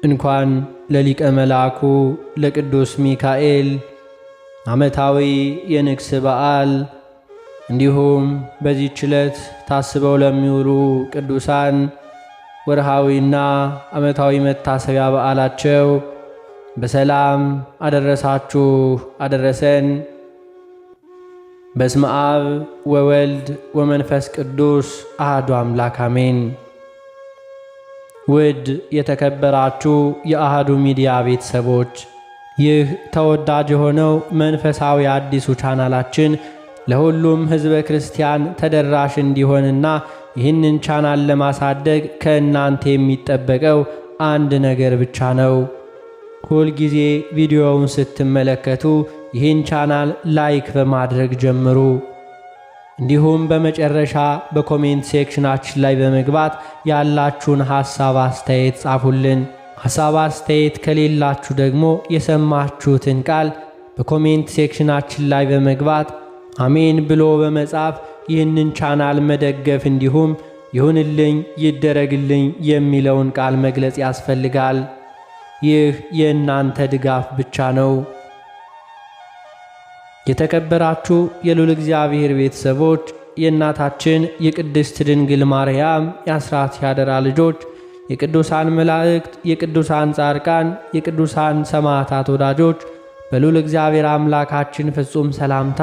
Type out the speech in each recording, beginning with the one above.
እንኳን ለሊቀ መልአኩ ለቅዱስ ሚካኤል ዓመታዊ የንግስ በዓል እንዲሁም በዚህች ዕለት ታስበው ለሚውሉ ቅዱሳን ወርሃዊና ዓመታዊ መታሰቢያ በዓላቸው በሰላም አደረሳችሁ አደረሰን። በስመ አብ ወወልድ ወመንፈስ ቅዱስ አሐዱ አምላክ አሜን። ውድ የተከበራችሁ የአሐዱ ሚዲያ ቤተሰቦች፣ ይህ ተወዳጅ የሆነው መንፈሳዊ አዲሱ ቻናላችን ለሁሉም ሕዝበ ክርስቲያን ተደራሽ እንዲሆንና ይህንን ቻናል ለማሳደግ ከእናንተ የሚጠበቀው አንድ ነገር ብቻ ነው። ሁል ጊዜ ቪዲዮውን ስትመለከቱ ይህን ቻናል ላይክ በማድረግ ጀምሩ። እንዲሁም በመጨረሻ በኮሜንት ሴክሽናችን ላይ በመግባት ያላችሁን ሐሳብ አስተያየት ጻፉልን። ሐሳብ አስተያየት ከሌላችሁ ደግሞ የሰማችሁትን ቃል በኮሜንት ሴክሽናችን ላይ በመግባት አሜን ብሎ በመጻፍ ይህንን ቻናል መደገፍ እንዲሁም ይሁንልኝ ይደረግልኝ የሚለውን ቃል መግለጽ ያስፈልጋል። ይህ የእናንተ ድጋፍ ብቻ ነው። የተከበራችሁ የልዑል እግዚአብሔር ቤተሰቦች፣ የእናታችን የቅድስት ድንግል ማርያም የአስራት ያደራ ልጆች፣ የቅዱሳን መላእክት፣ የቅዱሳን ጻድቃን፣ የቅዱሳን ሰማዕታት ወዳጆች በልዑል እግዚአብሔር አምላካችን ፍጹም ሰላምታ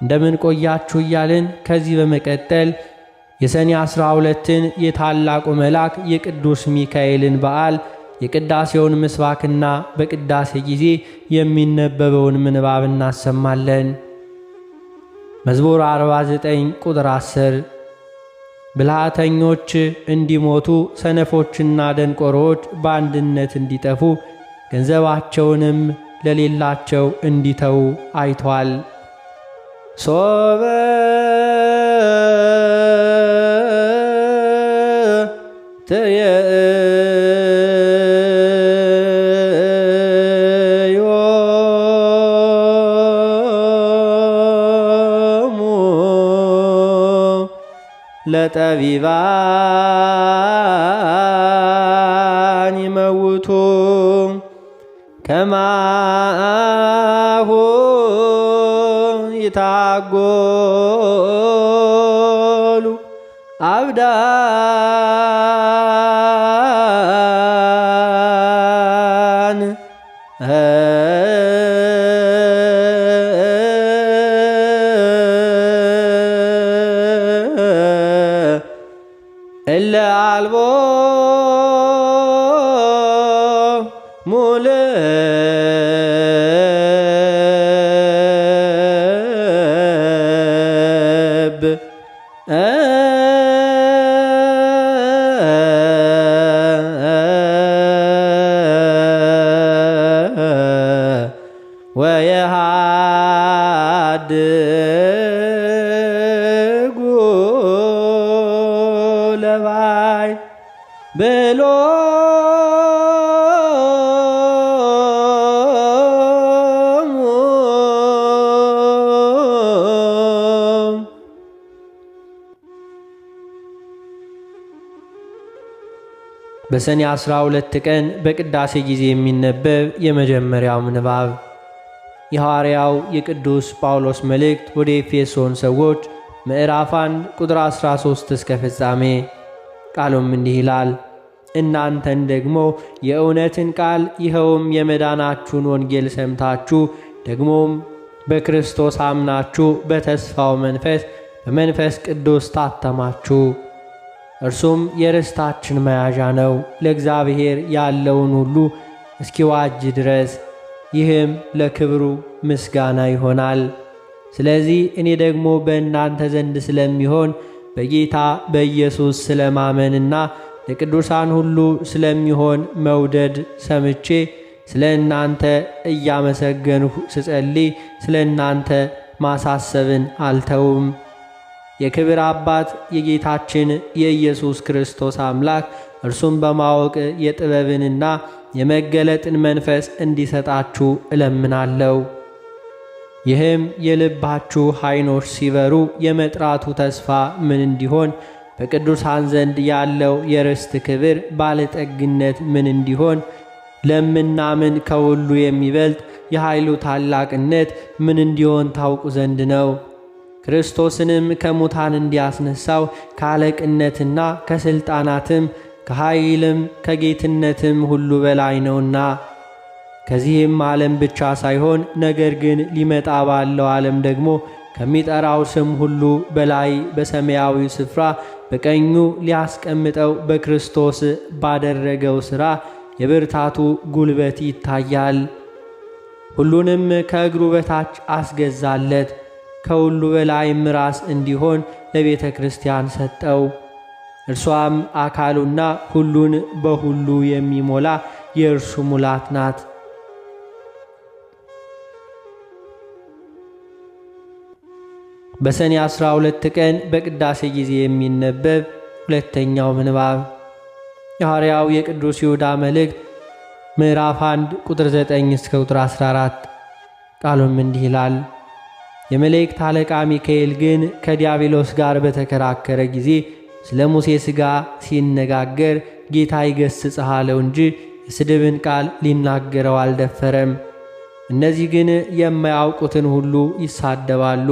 እንደምን ቆያችሁ እያልን ከዚህ በመቀጠል የሰኔ 12ን የታላቁ መልአክ የቅዱስ ሚካኤልን በዓል የቅዳሴውን ምስባክና በቅዳሴ ጊዜ የሚነበበውን ምንባብ እናሰማለን። መዝሙር 49 ቁጥር 10 ብልሃተኞች እንዲሞቱ ሰነፎችና ደንቆሮዎች በአንድነት እንዲጠፉ ገንዘባቸውንም ለሌላቸው እንዲተዉ አይቷል። ሶበ ለጠቢባን ይመውቱ ከማሁ ይታጎሉ አብዳን እለ አልቦ ሙልብ ወየሃድጉ ለባይ ብሎ በሰኔ 12 ቀን በቅዳሴ ጊዜ የሚነበብ የመጀመሪያው ምንባብ የሐዋርያው የቅዱስ ጳውሎስ መልእክት ወደ ኤፌሶን ሰዎች ምዕራፍ 1 ቁጥር 13 እስከ ፍጻሜ። ቃሉም እንዲህ ይላል። እናንተን ደግሞ የእውነትን ቃል ይኸውም የመዳናችሁን ወንጌል ሰምታችሁ ደግሞም በክርስቶስ አምናችሁ በተስፋው መንፈስ በመንፈስ ቅዱስ ታተማችሁ። እርሱም የርስታችን መያዣ ነው፣ ለእግዚአብሔር ያለውን ሁሉ እስኪዋጅ ድረስ። ይህም ለክብሩ ምስጋና ይሆናል። ስለዚህ እኔ ደግሞ በእናንተ ዘንድ ስለሚሆን በጌታ በኢየሱስ ስለማመንና ለቅዱሳን ሁሉ ስለሚሆን መውደድ ሰምቼ ስለ እናንተ እያመሰገንሁ ስጸልይ ስለ እናንተ ማሳሰብን አልተውም። የክብር አባት የጌታችን የኢየሱስ ክርስቶስ አምላክ እርሱም በማወቅ የጥበብንና የመገለጥን መንፈስ እንዲሰጣችሁ እለምናለሁ። ይህም የልባችሁ ዓይኖች ሲበሩ የመጥራቱ ተስፋ ምን እንዲሆን በቅዱሳን ዘንድ ያለው የርስት ክብር ባለጠግነት ምን እንዲሆን ለምናምን ከሁሉ የሚበልጥ የኃይሉ ታላቅነት ምን እንዲሆን ታውቁ ዘንድ ነው። ክርስቶስንም ከሙታን እንዲያስነሳው ከአለቅነትና ከሥልጣናትም ከኃይልም ከጌትነትም ሁሉ በላይ ነውና። ከዚህም ዓለም ብቻ ሳይሆን ነገር ግን ሊመጣ ባለው ዓለም ደግሞ ከሚጠራው ስም ሁሉ በላይ በሰማያዊ ስፍራ በቀኙ ሊያስቀምጠው በክርስቶስ ባደረገው ሥራ የብርታቱ ጉልበት ይታያል። ሁሉንም ከእግሩ በታች አስገዛለት። ከሁሉ በላይም ራስ እንዲሆን ለቤተ ክርስቲያን ሰጠው። እርሷም አካሉና ሁሉን በሁሉ የሚሞላ የእርሱ ሙላት ናት። በሰኔ 12 ቀን በቅዳሴ ጊዜ የሚነበብ ሁለተኛው ምንባብ የሐዋርያው የቅዱስ ይሁዳ መልእክት ምዕራፍ 1 ቁጥር 9 እስከ ቁጥር 14። ቃሉም እንዲህ ይላል። የመላእክት አለቃ ሚካኤል ግን ከዲያብሎስ ጋር በተከራከረ ጊዜ ስለ ሙሴ ሥጋ ሲነጋገር ጌታ ይገሥጽህ አለው እንጂ የስድብን ቃል ሊናገረው አልደፈረም። እነዚህ ግን የማያውቁትን ሁሉ ይሳደባሉ።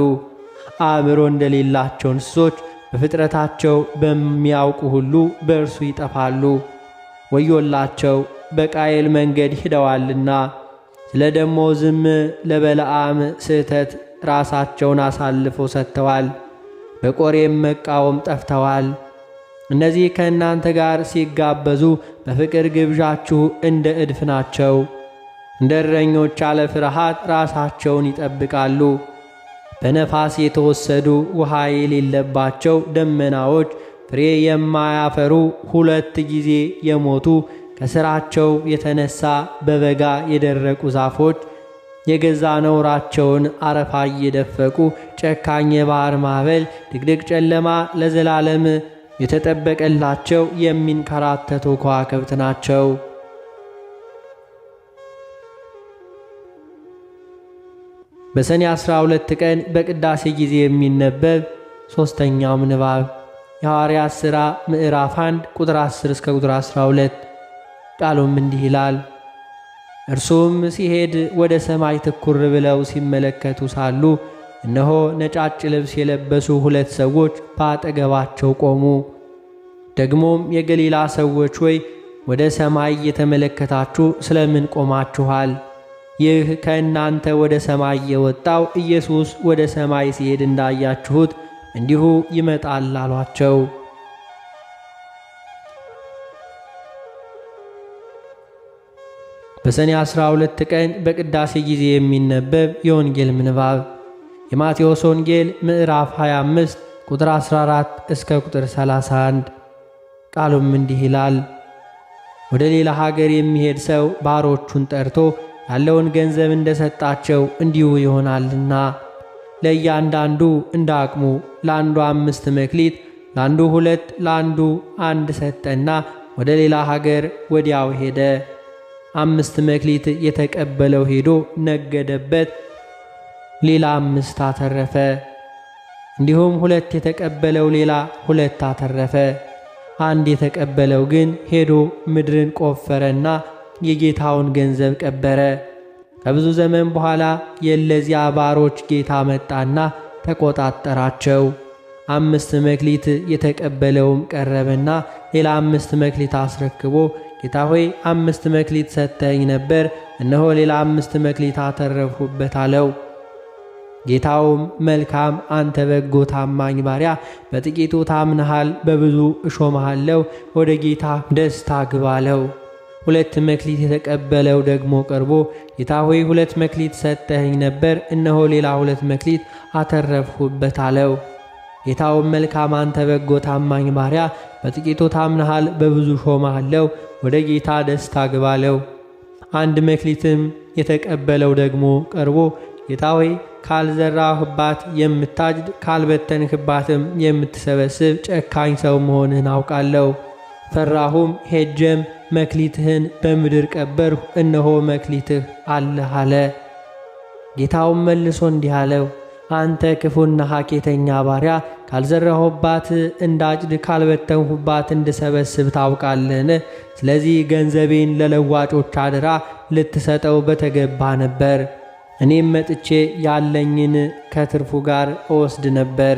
አእምሮ እንደሌላቸው እንስሶች በፍጥረታቸው በሚያውቁ ሁሉ በእርሱ ይጠፋሉ። ወዮላቸው በቃየል መንገድ ሂደዋልና፣ ስለ ደመወዝም ለበለዓም ስህተት ራሳቸውን አሳልፈው ሰጥተዋል። በቆሬም መቃወም ጠፍተዋል። እነዚህ ከእናንተ ጋር ሲጋበዙ በፍቅር ግብዣችሁ እንደ እድፍ ናቸው። እንደ እረኞች ያለ ፍርሃት ራሳቸውን ይጠብቃሉ። በነፋስ የተወሰዱ ውሃ የሌለባቸው ደመናዎች፣ ፍሬ የማያፈሩ 2 ጊዜ የሞቱ ከሥራቸው የተነሳ በበጋ የደረቁ ዛፎች፣ የገዛ ነውራቸውን አረፋ እየደፈቁ ጨካኝ የባሕር ማዕበል፣ ድቅድቅ ጨለማ ለዘላለም የተጠበቀላቸው የሚንከራተቱ ከዋክብት ናቸው። በሰኔ 12 ቀን በቅዳሴ ጊዜ የሚነበብ ሦስተኛው ምንባብ የሐዋርያት ሥራ ምዕራፍ 1 ቁጥር 10 እስከ ቁጥር 12። ቃሉም እንዲህ ይላል። እርሱም ሲሄድ ወደ ሰማይ ትኩር ብለው ሲመለከቱ ሳሉ እነሆ ነጫጭ ልብስ የለበሱ 2 ሰዎች በአጠገባቸው ቆሙ። ደግሞም የገሊላ ሰዎች ሆይ ወደ ሰማይ እየተመለከታችሁ ስለምን ቆማችኋል? ይህ ከእናንተ ወደ ሰማይ የወጣው ኢየሱስ ወደ ሰማይ ሲሄድ እንዳያችሁት እንዲሁ ይመጣል አሏቸው። በሰኔ 12 ቀን በቅዳሴ ጊዜ የሚነበብ የወንጌል ምንባብ የማቴዎስ ወንጌል ምዕራፍ 25 ቁጥር 14 እስከ ቁጥር 31። ቃሉም እንዲህ ይላል። ወደ ሌላ ሀገር የሚሄድ ሰው ባሮቹን ጠርቶ ያለውን ገንዘብ እንደሰጣቸው እንዲሁ ይሆናልና ለእያንዳንዱ እንደ አቅሙ ለአንዱ 5 መክሊት፣ ለአንዱ 2፣ ለአንዱ 1 ሰጠና ወደ ሌላ ሀገር ወዲያው ሄደ። 5 መክሊት የተቀበለው ሄዶ ነገደበት፣ ሌላ 5 አተረፈ። እንዲሁም 2 የተቀበለው ሌላ 2 አተረፈ። 1 የተቀበለው ግን ሄዶ ምድርን ቆፈረና የጌታውን ገንዘብ ቀበረ። ከብዙ ዘመን በኋላ የእነዚያ ባሮች ጌታ መጣና ተቆጣጠራቸው። 5 መክሊት የተቀበለውም ቀረበና ሌላ 5 መክሊት አስረክቦ ጌታ ሆይ 5 መክሊት ሰጥተኸኝ ነበር፣ እነሆ ሌላ 5 መክሊት አተረፍሁበት አለው። ጌታውም መልካም አንተ በጎ ታማኝ ባሪያ፣ በጥቂቱ ታምነሃል፣ በብዙ እሾምሃለሁ፣ ወደ ጌታ ደስታ ግባ አለው። 2 መክሊት የተቀበለው ደግሞ ቀርቦ ጌታ ሆይ 2 መክሊት ሰጥተኸኝ ነበር፣ እነሆ ሌላ 2 መክሊት አተረፍሁበት አለው። ጌታውም መልካም አንተ በጎ ታማኝ ባሪያ፣ በጥቂቱ ታምነሃል፣ በብዙ ሾምሃለሁ፣ ወደ ጌታ ደስታ ግባ አለው። 1 መክሊትም የተቀበለው ደግሞ ቀርቦ ጌታ ሆይ ካልዘራህባት የምታጭድ ካልበተንህባትም የምትሰበስብ ጨካኝ ሰው መሆንህን አውቃለሁ። ፈራሁም፣ ሄጀም መክሊትህን በምድር ቀበርሁ፣ እነሆ መክሊትህ አለህ አለ። ጌታውም መልሶ እንዲህ አለው፣ አንተ ክፉና ሐኬተኛ ባሪያ፣ ካልዘራሁባት እንዳጭድ ካልበተንሁባት እንድሰበስብ ታውቃለህን? ስለዚህ ገንዘቤን ለለዋጮች አደራ ልትሰጠው በተገባ ነበር። እኔም መጥቼ ያለኝን ከትርፉ ጋር እወስድ ነበር።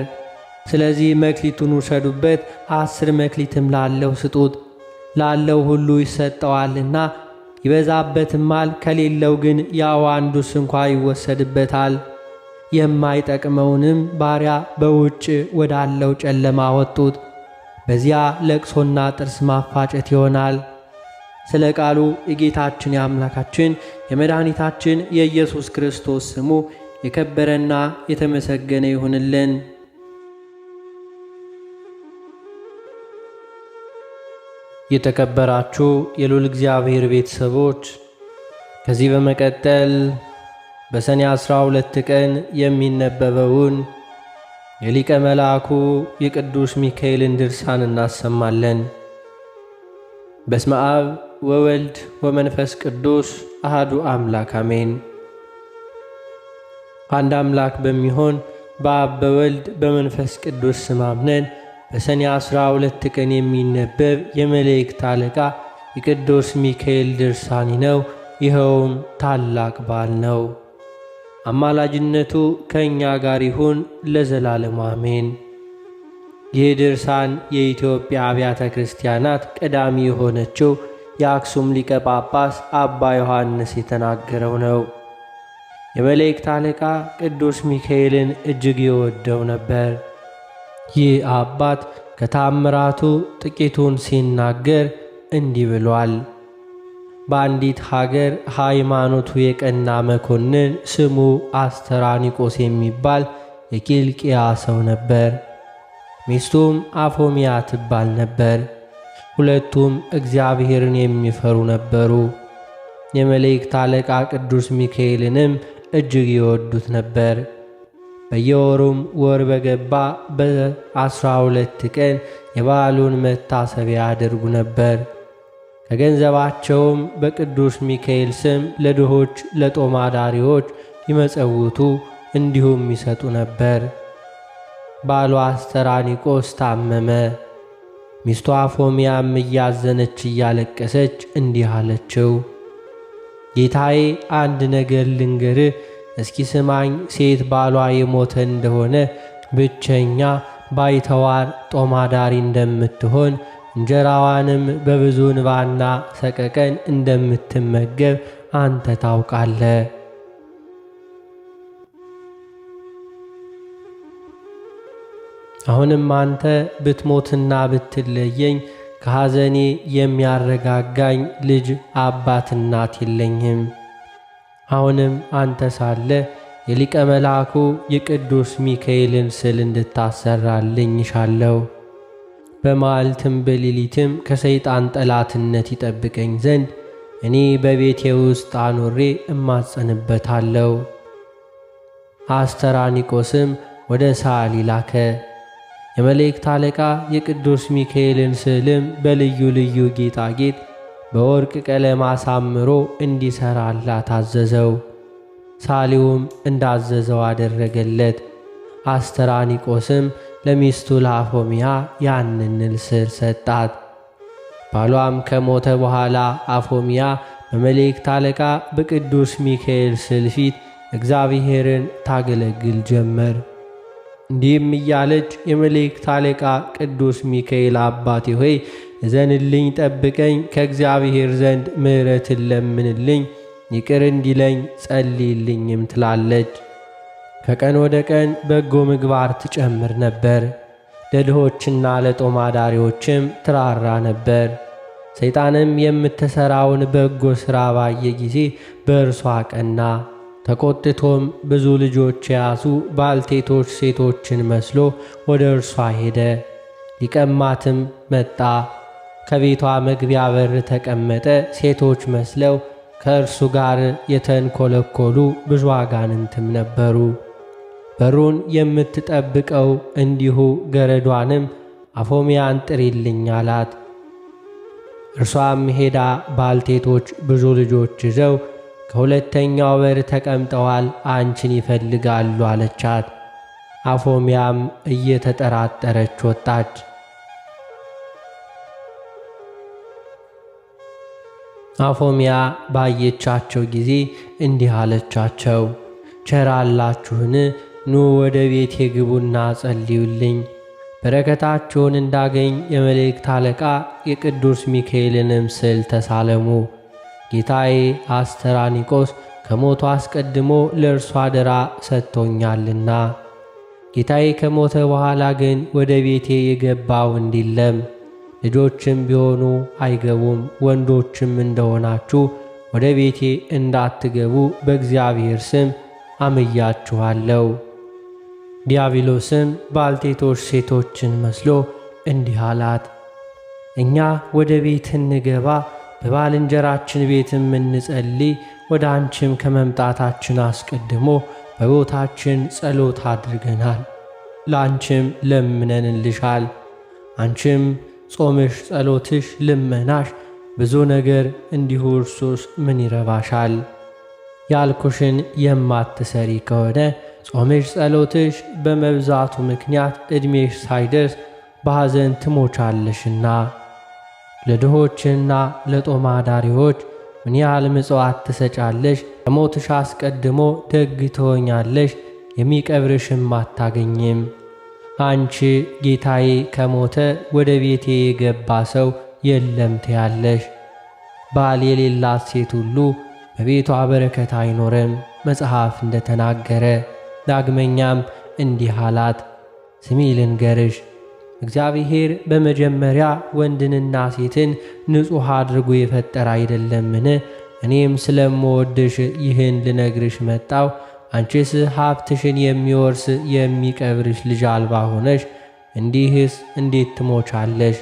ስለዚህ መክሊቱን ውሰዱበት፣ 10 መክሊትም ላለው ስጡት። ላለው ሁሉ ይሰጠዋልና ይበዛበትማል፣ ከሌለው ግን ያው አንዱስ እንኳ ይወሰድበታል። የማይጠቅመውንም ባሪያ በውጭ ወዳለው ጨለማ ወጡት። በዚያ ለቅሶና ጥርስ ማፋጨት ይሆናል። ስለ ቃሉ የጌታችን የአምላካችን የመድኃኒታችን የኢየሱስ ክርስቶስ ስሙ የከበረና የተመሰገነ ይሁንልን። የተከበራችሁ የልዑል እግዚአብሔር ቤተሰቦች፣ ከዚህ በመቀጠል በሰኔ 12 ቀን የሚነበበውን የሊቀ መልአኩ የቅዱስ ሚካኤልን ድርሳን እናሰማለን። በስመ አብ ወወልድ ወመንፈስ ቅዱስ አሃዱ አምላክ አሜን። አንድ አምላክ በሚሆን በአብ በወልድ በመንፈስ ቅዱስ ስም አምነን በሰኔ 12 ቀን የሚነበብ የመላእክት አለቃ የቅዱስ ሚካኤል ድርሳን ነው። ይኸውም ታላቅ በዓል ነው። አማላጅነቱ ከእኛ ጋር ይሁን ለዘላለሙ አሜን። ይህ ድርሳን የኢትዮጵያ አብያተ ክርስቲያናት ቀዳሚ የሆነችው የአክሱም ሊቀ ጳጳስ አባ ዮሐንስ የተናገረው ነው። የመላእክት አለቃ ቅዱስ ሚካኤልን እጅግ ይወደው ነበር። ይህ አባት ከታምራቱ ጥቂቱን ሲናገር እንዲህ ብሏል። በአንዲት ሀገር ሃይማኖቱ የቀና መኮንን ስሙ አስተራኒቆስ የሚባል የኪልቅያ ሰው ነበር። ሚስቱም አፎሚያ ትባል ነበር። ሁለቱም እግዚአብሔርን የሚፈሩ ነበሩ። የመላእክት አለቃ ቅዱስ ሚካኤልንም እጅግ ይወዱት ነበር። በየወሩም ወር በገባ በ12 ቀን የበዓሉን መታሰቢያ ያደርጉ ነበር። ከገንዘባቸውም በቅዱስ ሚካኤል ስም ለድሆች ለጦም አዳሪዎች ይመጸውቱ እንዲሁም ይሰጡ ነበር። ባሏ አስተራኒቆስ ታመመ። ሚስቱ አፎሚያም እያዘነች እያለቀሰች እንዲህ አለችው፣ ጌታዬ አንድ ነገር ልንገርህ፣ እስኪ ስማኝ። ሴት ባሏ የሞተ እንደሆነ ብቸኛ ባይተዋር ጦም አዳሪ እንደምትሆን እንጀራዋንም በብዙ እንባና ሰቀቀን እንደምትመገብ አንተ ታውቃለህ። አሁንም አንተ ብትሞትና ብትለየኝ ከሐዘኔ የሚያረጋጋኝ ልጅ አባት እናት የለኝም። አሁንም አንተ ሳለ የሊቀ መልአኩ የቅዱስ ሚካኤልን ስዕል እንድታሰራልኝ ይሻለሁ። በመዓልትም በሌሊትም ከሰይጣን ጠላትነት ይጠብቀኝ ዘንድ እኔ በቤቴ ውስጥ አኖሬ እማጸንበታለሁ። አስተራኒቆስም ወደ ሰዓሊ ላከ። የመላእክት አለቃ የቅዱስ ሚካኤልን ስዕልም በልዩ ልዩ ጌጣጌጥ በወርቅ ቀለም አሳምሮ እንዲሠራላት አዘዘው። ሳሊውም እንዳዘዘው አደረገለት። አስተራኒቆስም ለሚስቱ ለአፎሚያ ያንን ስዕል ሰጣት። ባሏም ከሞተ በኋላ አፎሚያ በመላእክት አለቃ በቅዱስ ሚካኤል ስዕል ፊት እግዚአብሔርን ታገለግል ጀመር። እንዲህም እያለች የመላእክት አለቃ ቅዱስ ሚካኤል አባቴ ሆይ እዘንልኝ፣ ጠብቀኝ፣ ከእግዚአብሔር ዘንድ ምሕረትን ለምንልኝ፣ ይቅር እንዲለኝ ጸልይልኝም ትላለች። ከቀን ወደ ቀን በጎ ምግባር ትጨምር ነበር። ለድሆችና ለጦም አዳሪዎችም ትራራ ነበር። ሰይጣንም የምትሠራውን በጎ ሥራ ባየ ጊዜ በእርሷ ቀና። ተቆጥቶም ብዙ ልጆች የያዙ ባልቴቶች ሴቶችን መስሎ ወደ እርሷ ሄደ። ሊቀማትም መጣ። ከቤቷ መግቢያ በር ተቀመጠ። ሴቶች መስለው ከእርሱ ጋር የተንኰለኰሉ ብዙ አጋንንትም ነበሩ። በሩን የምትጠብቀው እንዲሁ ገረዷንም አፎሚያን ጥሪልኝ አላት። እርሷም ሄዳ ባልቴቶች ብዙ ልጆች ይዘው ከሁለተኛው በር ተቀምጠዋል፣ አንቺን ይፈልጋሉ አለቻት። አፎምያም እየተጠራጠረች ወጣች። አፎምያ ባየቻቸው ጊዜ እንዲህ አለቻቸው፣ ቸር አላችሁን? ኑ ወደ ቤቴ ግቡና ጸልዩልኝ። በረከታችሁን እንዳገኝ የመላእክት አለቃ የቅዱስ ሚካኤልንም ስዕል ተሳለሙ። ጌታዬ አስተራኒቆስ ከሞቱ አስቀድሞ ለእርሱ አደራ ሰጥቶኛልና። ጌታዬ ከሞተ በኋላ ግን ወደ ቤቴ የገባ ወንድ የለም። ልጆችም ቢሆኑ አይገቡም። ወንዶችም እንደሆናችሁ ወደ ቤቴ እንዳትገቡ በእግዚአብሔር ስም አምያችኋለሁ። ዲያብሎስም ባልቴቶች ሴቶችን መስሎ እንዲህ አላት፣ እኛ ወደ ቤት እንገባ፣ በባልንጀራችን ቤትም እንጸልይ። ወደ አንቺም ከመምጣታችን አስቀድሞ በቦታችን ጸሎት አድርገናል። ለአንቺም ለምነንልሻል። አንቺም ጾምሽ፣ ጸሎትሽ፣ ልመናሽ ብዙ ነገር እንዲሁ እርሱስ ምን ይረባሻል? ያልኩሽን የማትሰሪ ከሆነ ጾምሽ፣ ጸሎትሽ በመብዛቱ ምክንያት ዕድሜሽ ሳይደርስ በሐዘን ትሞቻለሽና። ለድሆችና ለጦም አዳሪዎች ምን ያህል ምጽዋት ትሰጫለሽ? ከሞትሽ አስቀድሞ ደግ ትሆኛለሽ፣ የሚቀብርሽም አታገኝም። አንቺ ጌታዬ ከሞተ ወደ ቤቴ የገባ ሰው የለም ትያለሽ። ባል የሌላት ሴት ሁሉ በቤቷ በረከት አይኖርም መጽሐፍ እንደተናገረ። ዳግመኛም እንዲህ አላት፣ ስሚ ልንገርሽ፣ እግዚአብሔር በመጀመሪያ ወንድንና ሴትን ንጹሕ አድርጎ የፈጠረ አይደለምን? እኔም ስለምወድሽ ይህን ልነግርሽ መጣው። አንቺስ ሀብትሽን የሚወርስ የሚቀብርሽ ልጅ አልባ ሆነሽ እንዲህስ እንዴት ትሞቻለሽ?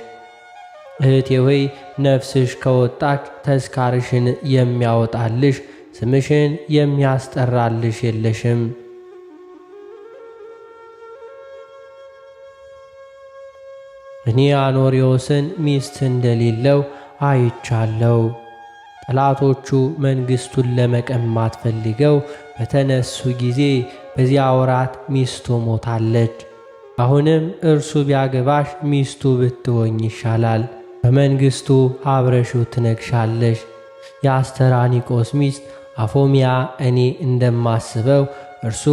እህቴ ሆይ ነፍስሽ ከወጣች ተስካርሽን የሚያወጣልሽ ስምሽን የሚያስጠራልሽ የለሽም። እኔ አኖሪዎስን ሚስት እንደሌለው አይቻለው። ጠላቶቹ መንግሥቱን ለመቀማት ፈልገው በተነሱ ጊዜ በዚያ ወራት ሚስቱ ሞታለች። አሁንም እርሱ ቢያገባሽ ሚስቱ ብትሆኝ ይሻላል። በመንግሥቱ አብረሽው ትነግሻለሽ። የአስተራኒቆስ ሚስት አፎምያ እኔ እንደማስበው እርሱ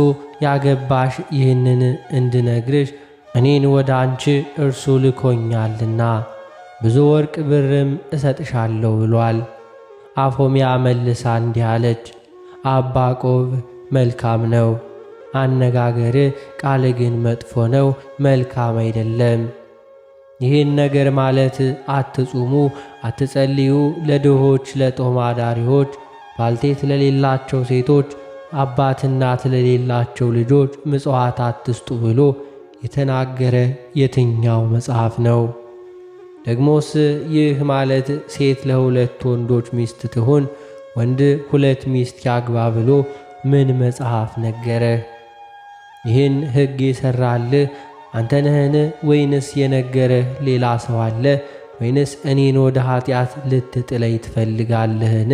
ያገባሽ ይህንን እንድነግርሽ እኔን ወደ አንቺ እርሱ ልኮኛልና ብዙ ወርቅ ብርም እሰጥሻለሁ ብሏል። አፎምያ መልሳ እንዲህ አለች፣ አባ ቆብ መልካም ነው አነጋገር፣ ቃል ግን መጥፎ ነው፣ መልካም አይደለም። ይህን ነገር ማለት አትጹሙ፣ አትጸልዩ፣ ለድሆች፣ ለጦም አዳሪዎች፣ ባልቴት ለሌላቸው ሴቶች፣ አባት እናት ለሌላቸው ልጆች ምጽዋት አትስጡ ብሎ የተናገረ የትኛው መጽሐፍ ነው? ደግሞስ ይህ ማለት ሴት ለሁለት ወንዶች ሚስት ትሁን፣ ወንድ ሁለት ሚስት ያግባ ብሎ ምን መጽሐፍ ነገረ? ይህን ሕግ የሠራልህ አንተ ነህን? ወይንስ የነገረህ ሌላ ሰው አለ? ወይንስ እኔን ወደ ኀጢአት ልትጥለይ ትፈልጋለህን?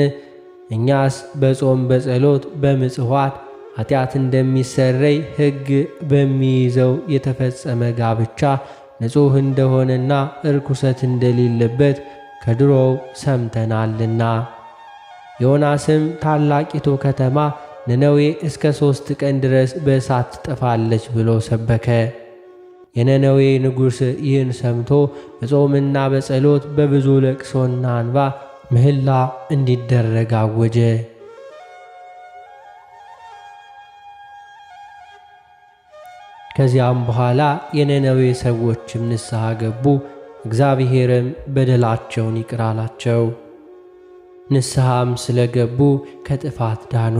እኛስ በጾም በጸሎት በምጽዋት ኀጢአት እንደሚሰረይ ሕግ በሚይዘው የተፈጸመ ጋብቻ ንጹሕ እንደሆነና እርኩሰት እንደሌለበት ከድሮው ሰምተናልና። ዮናስም ታላቂቱ ከተማ ነነዌ እስከ 3 ቀን ድረስ በእሳት ትጠፋለች ብሎ ሰበከ። የነነዌ ንጉሥ ይህን ሰምቶ በጾምና በጸሎት በብዙ ለቅሶና እንባ ምህላ እንዲደረግ አወጀ። ከዚያም በኋላ የነነዌ ሰዎችም ንስሐ ገቡ። እግዚአብሔርም በደላቸውን ይቅር አላቸው። ንስሐም ስለገቡ ከጥፋት ዳኑ።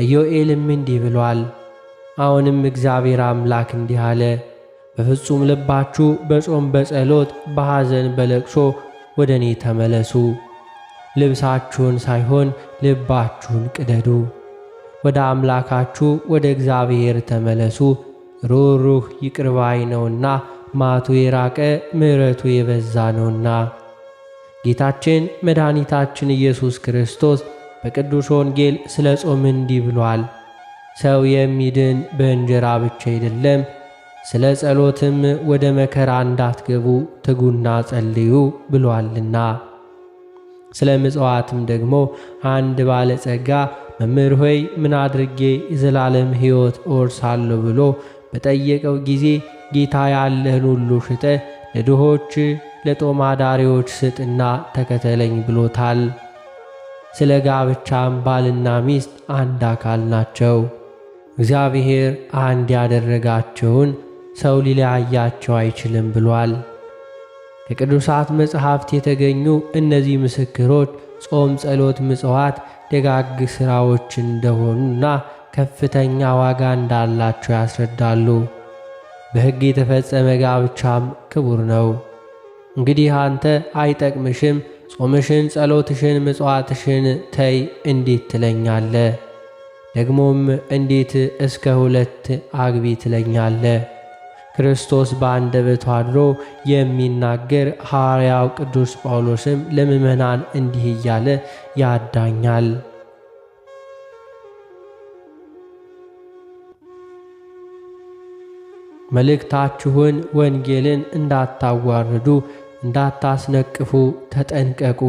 ኢዮኤልም እንዲህ ብሏል፣ አሁንም እግዚአብሔር አምላክ እንዲህ አለ፣ በፍጹም ልባችሁ በጾም በጸሎት በሐዘን በለቅሶ ወደ እኔ ተመለሱ። ልብሳችሁን ሳይሆን ልባችሁን ቅደዱ። ወደ አምላካችሁ ወደ እግዚአብሔር ተመለሱ። ሩሩህ ይቅር ባይ ነውና፣ መዓቱ የራቀ ምሕረቱ የበዛ ነውና። ጌታችን መድኃኒታችን ኢየሱስ ክርስቶስ በቅዱስ ወንጌል ስለ ጾም እንዲህ ብሏል፣ ሰው የሚድን በእንጀራ ብቻ አይደለም፣ ስለ ጸሎትም ወደ መከራ እንዳትገቡ ትጉና ጸልዩ ብሏልና። ስለ ምጽዋትም ደግሞ አንድ ባለጸጋ መምህር ሆይ ምን አድርጌ የዘላለም ሕይወት እወርሳለሁ ብሎ በጠየቀው ጊዜ ጌታ ያለህን ሁሉ ሽጠ ለድሆች ለጦም አዳሪዎች ስጥና ተከተለኝ ብሎታል። ስለ ጋብቻም ባልና ሚስት አንድ አካል ናቸው። እግዚአብሔር አንድ ያደረጋቸውን ሰው ሊለያያቸው አይችልም ብሏል። ከቅዱሳት መጽሐፍት የተገኙ እነዚህ ምስክሮች ጾም፣ ጸሎት፣ ምጽዋት ደጋግ ሥራዎች እንደሆኑና ከፍተኛ ዋጋ እንዳላቸው ያስረዳሉ። በሕግ የተፈጸመ ጋብቻም ክቡር ነው። እንግዲህ አንተ አይጠቅምሽም፣ ጾምሽን፣ ጸሎትሽን፣ ምጽዋትሽን ተይ እንዴት ትለኛለ? ደግሞም እንዴት እስከ 2 አግቢ ትለኛለ? ክርስቶስ በአንደበቱ አድሮ የሚናገር ሐዋርያው ቅዱስ ጳውሎስም ለምእመናን እንዲህ እያለ ያዳኛል። መልእክታችሁን ወንጌልን እንዳታዋርዱ እንዳታስነቅፉ ተጠንቀቁ።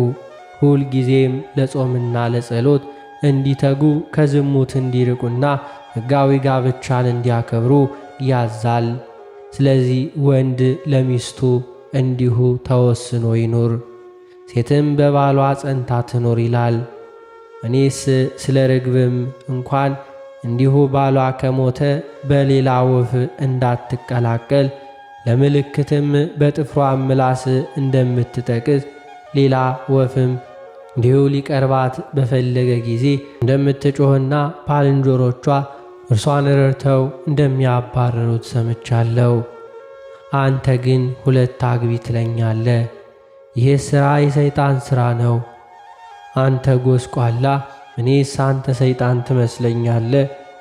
ሁል ጊዜም ለጾምና ለጸሎት እንዲተጉ ከዝሙት እንዲርቁና ሕጋዊ ጋብቻን እንዲያከብሩ ያዛል። ስለዚህ ወንድ ለሚስቱ እንዲሁ ተወስኖ ይኑር፣ ሴትም በባሏ ጸንታ ትኖር ይላል። እኔስ ስለ ርግብም እንኳን እንዲሁ ባሏ ከሞተ በሌላ ወፍ እንዳትቀላቀል ለምልክትም በጥፍሯ ምላስ እንደምትጠቅስ ሌላ ወፍም እንዲሁ ሊቀርባት በፈለገ ጊዜ እንደምትጮኽና ባልንጀሮቿ እርሷን ረድተው እንደሚያባርሩት ሰምቻለሁ። አንተ ግን 2 አግቢ ትለኛለ። ይህ ሥራ የሰይጣን ሥራ ነው። አንተ ጎስቋላ፣ እኔስ አንተ ሰይጣን ትመስለኛለ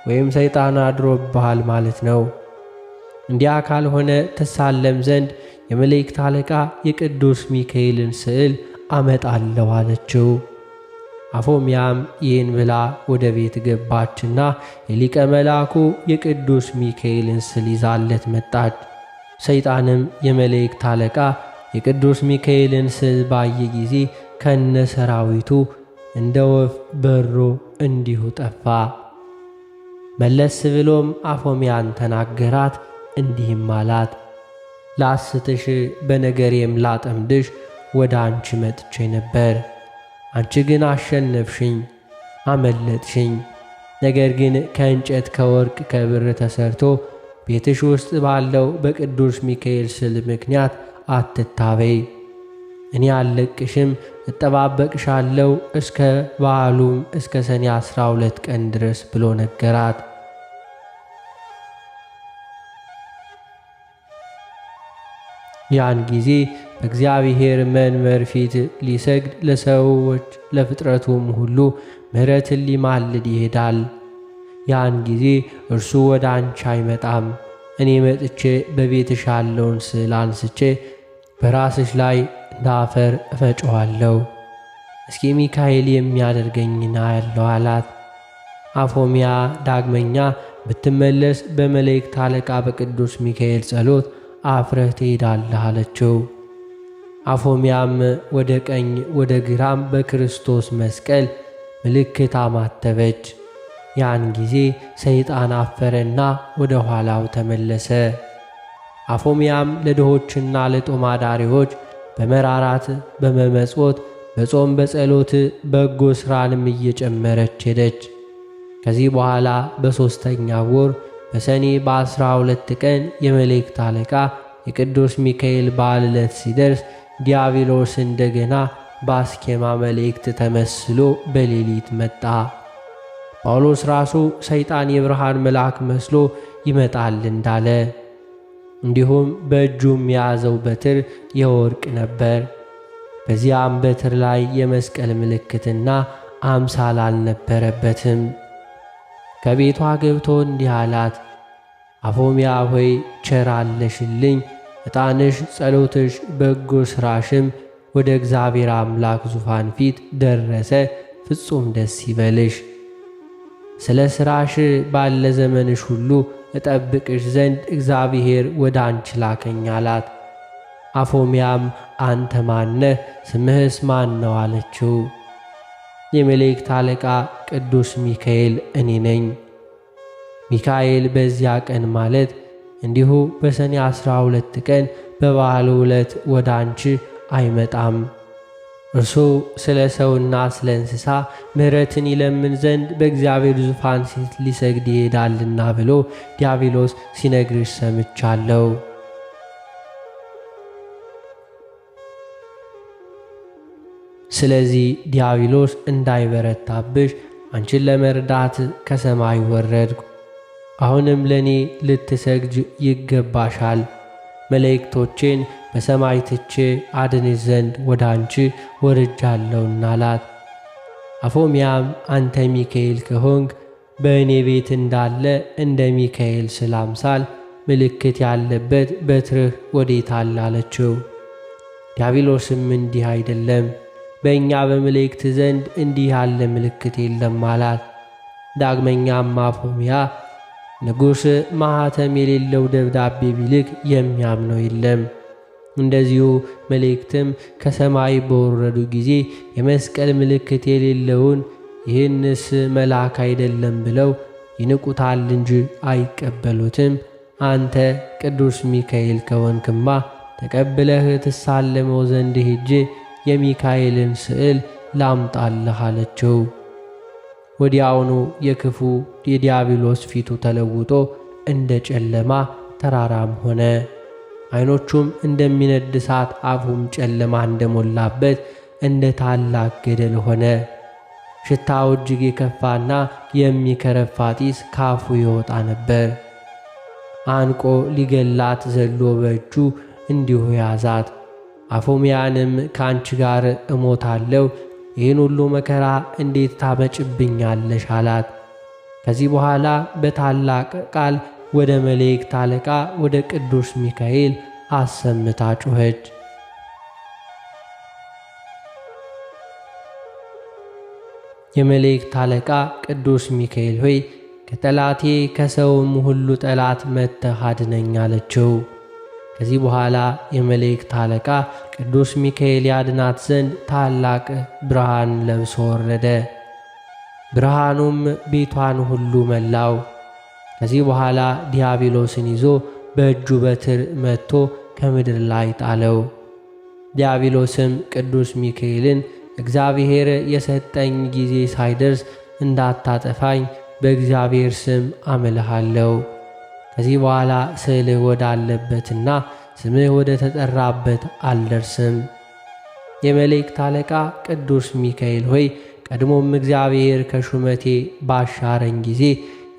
ወይም ሰይጣን አድሮብሃል ማለት ነው። እንዲያ ካልሆነ ትሳለም ዘንድ የመላእክት አለቃ የቅዱስ ሚካኤልን ስዕል አመጣለሁ አለችው። አፎምያም ይህን ብላ ወደ ቤት ገባችና የሊቀ መልአኩ የቅዱስ ሚካኤልን ስዕል ይዛለት መጣች። ሰይጣንም የመላእክት አለቃ የቅዱስ ሚካኤልን ስዕል ባየ ጊዜ ከነ ሰራዊቱ እንደ ወፍ በሮ እንዲሁ ጠፋ። መለስ ብሎም አፎምያን ተናገራት፣ እንዲህም አላት፣ ላስትሽ በነገሬም ላጠምድሽ ወደ አንቺ መጥቼ ነበር። አንቺ ግን አሸነፍሽኝ፣ አመለጥሽኝ። ነገር ግን ከእንጨት ከወርቅ ከብር ተሰርቶ ቤትሽ ውስጥ ባለው በቅዱስ ሚካኤል ስዕል ምክንያት አትታበይ። እኔ አልለቅሽም፣ እጠባበቅሻለሁ እስከ በዓሉም እስከ ሰኔ 12 ቀን ድረስ ብሎ ነገራት። ያን ጊዜ በእግዚአብሔር መንበር ፊት ሊሰግድ ለሰዎች ለፍጥረቱም ሁሉ ምሕረትን ሊማልድ ይሄዳል። ያን ጊዜ እርሱ ወደ አንቺ አይመጣም። እኔ መጥቼ በቤትሽ ያለውን ስዕል አንስቼ በራስሽ ላይ እንደ አፈር እፈጨዋለሁ። እስኪ ሚካኤል የሚያደርገኝና ያለው አላት። አፎምያ ዳግመኛ ብትመለስ በመላእክት አለቃ በቅዱስ ሚካኤል ጸሎት አፍረህ ትሄዳለህ አለችው። አፎምያም ወደ ቀኝ ወደ ግራም በክርስቶስ መስቀል ምልክት አማተበች። ያን ጊዜ ሰይጣን አፈረና ወደ ኋላው ተመለሰ። አፎምያም ለድሆችና ለጦም አዳሪዎች በመራራት በመመጽወት በጾም በጸሎት በጎ ሥራንም እየጨመረች ሄደች። ከዚህ በኋላ በሦስተኛው ወር በሰኔ በ12 ቀን የመላእክት አለቃ የቅዱስ ሚካኤል በዓል ዕለት ሲደርስ ዲያብሎስ እንደገና በአስኬማ መላእክት ተመስሎ በሌሊት መጣ። ጳውሎስ ራሱ ሰይጣን የብርሃን መልአክ መስሎ ይመጣል እንዳለ፣ እንዲሁም በእጁም የያዘው በትር የወርቅ ነበር። በዚያም በትር ላይ የመስቀል ምልክትና አምሳል አልነበረበትም። ከቤቷ ገብቶ እንዲህ አላት፣ አፎምያ ሆይ ቸር አለሽልኝ። ዕጣንሽ፣ ጸሎትሽ፣ በጎ ሥራሽም ወደ እግዚአብሔር አምላክ ዙፋን ፊት ደረሰ። ፍጹም ደስ ይበልሽ። ስለ ሥራሽ ባለ ዘመንሽ ሁሉ እጠብቅሽ ዘንድ እግዚአብሔር ወደ አንቺ ላከኝ አላት። አፎምያም አንተ ማነህ? ስምህስ ማን ነው? አለችው። የመላእክት አለቃ ቅዱስ ሚካኤል እኔ ነኝ። ሚካኤል በዚያ ቀን ማለት እንዲሁ በሰኔ 12 ቀን በበዓሉ ዕለት ወደ አንቺ አይመጣም። እርሱ ስለ ሰውና ስለ እንስሳ ምሕረትን ይለምን ዘንድ በእግዚአብሔር ዙፋን ፊት ሊሰግድ ይሄዳልና ብሎ ዲያብሎስ ሲነግርሽ ሰምቻለሁ። ስለዚህ ዲያብሎስ እንዳይበረታብሽ አንቺን ለመርዳት ከሰማይ ወረድኩ። አሁንም ለእኔ ልትሰግጅ ይገባሻል። መላእክቶቼን በሰማይ ትቼ አድንሽ ዘንድ ወደ አንቺ ወርጃለሁና አላት። አፎምያም አንተ ሚካኤል ከሆንክ በእኔ ቤት እንዳለ እንደ ሚካኤል ስዕል አምሳል ምልክት ያለበት በትርህ ወዴት አለ? አለችው። ዲያብሎስም እንዲህ አይደለም፣ በእኛ በመላእክት ዘንድ እንዲህ ያለ ምልክት የለም አላት። ዳግመኛም አፎምያ ንጉሥ ማኅተም የሌለው ደብዳቤ ቢልክ የሚያምነው የለም። እንደዚሁ መላእክትም ከሰማይ በወረዱ ጊዜ የመስቀል ምልክት የሌለውን ይህንስ መልአክ አይደለም ብለው ይንቁታል እንጂ አይቀበሉትም። አንተ ቅዱስ ሚካኤል ከሆንክማ ተቀብለህ ትሳለመው ዘንድ ሄጄ የሚካኤልን ስዕል ላምጣልህ አለችው። ወዲያውኑ የክፉ የዲያብሎስ ፊቱ ተለውጦ እንደ ጨለማ ተራራም ሆነ። ዓይኖቹም እንደሚነድ እሳት፣ አፉም ጨለማ እንደሞላበት እንደ ታላቅ ገደል ሆነ። ሽታው እጅግ የከፋና የሚከረፋ ጢስ ካፉ ይወጣ ነበር። አንቆ ሊገላት ዘሎ በእጁ እንዲሁ ያዛት። አፎምያንም ከአንቺ ጋር እሞታለሁ፣ ይህን ሁሉ መከራ እንዴት ታመጭብኛለሽ? አላት። ከዚህ በኋላ በታላቅ ቃል ወደ መላእክት አለቃ ወደ ቅዱስ ሚካኤል አሰምታ ጮኸች። የመላእክት አለቃ ቅዱስ ሚካኤል ሆይ ከጠላቴ ከሰውም ሁሉ ጠላት መጥተህ አድነኝ አለችው። ከዚህ በኋላ የመላእክት አለቃ ቅዱስ ሚካኤል ያድናት ዘንድ ታላቅ ብርሃን ለብሶ ወረደ። ብርሃኑም ቤቷን ሁሉ መላው። ከዚህ በኋላ ዲያብሎስን ይዞ በእጁ በትር መትቶ ከምድር ላይ ጣለው። ዲያብሎስም ቅዱስ ሚካኤልን እግዚአብሔር የሰጠኝ ጊዜ ሳይደርስ እንዳታጠፋኝ በእግዚአብሔር ስም አምልሃለሁ። ከዚህ በኋላ ስዕልህ ወዳለበትና ስምህ ወደ ተጠራበት አልደርስም። የመላእክት አለቃ ቅዱስ ሚካኤል ሆይ ቀድሞም እግዚአብሔር ከሹመቴ ባሻረኝ ጊዜ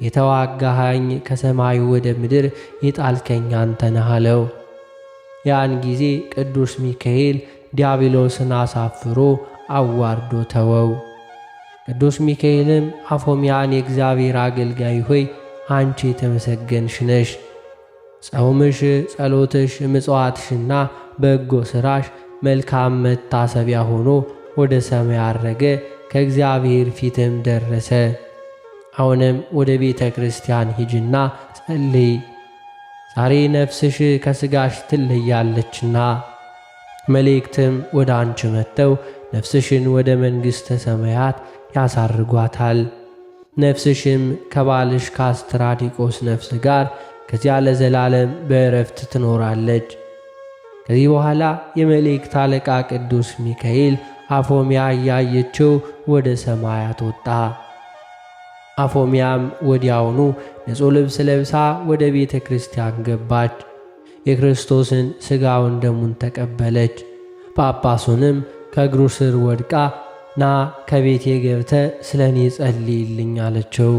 የተዋጋኸኝ ከሰማይ ወደ ምድር የጣልከኝ አንተ ነህ አለው። ያን ጊዜ ቅዱስ ሚካኤል ዲያብሎስን አሳፍሮ አዋርዶ ተወው። ቅዱስ ሚካኤልም አፎምያን የእግዚአብሔር አገልጋይ ሆይ አንቺ የተመሰገንሽ ነሽ፣ ጾምሽ፣ ጸሎትሽ፣ ምጽዋትሽና በጎ ሥራሽ መልካም መታሰቢያ ሆኖ ወደ ሰማይ አረገ፣ ከእግዚአብሔር ፊትም ደረሰ። አሁንም ወደ ቤተ ክርስቲያን ሂጅና ጸልይ፣ ዛሬ ነፍስሽ ከሥጋሽ ትለያለችና። መላእክትም ወደ አንቺ መጥተው ነፍስሽን ወደ መንግሥተ ሰማያት ያሳርጓታል። ነፍስሽም ከባልሽ ከአስትራዲቆስ ነፍስ ጋር ከዚያ ለዘላለም በዕረፍት ትኖራለች። ከዚህ በኋላ የመላእክት አለቃ ቅዱስ ሚካኤል አፎምያ እያየችው ወደ ሰማያት ወጣ። አፎምያም ወዲያውኑ ንጹሕ ልብስ ለብሳ ወደ ቤተ ክርስቲያን ገባች። የክርስቶስን ሥጋውን ደሙን ተቀበለች። ጳጳሱንም ከእግሩ ስር ወድቃ ና ከቤቴ ገብተ ስለ እኔ ጸልይልኝ አለችው።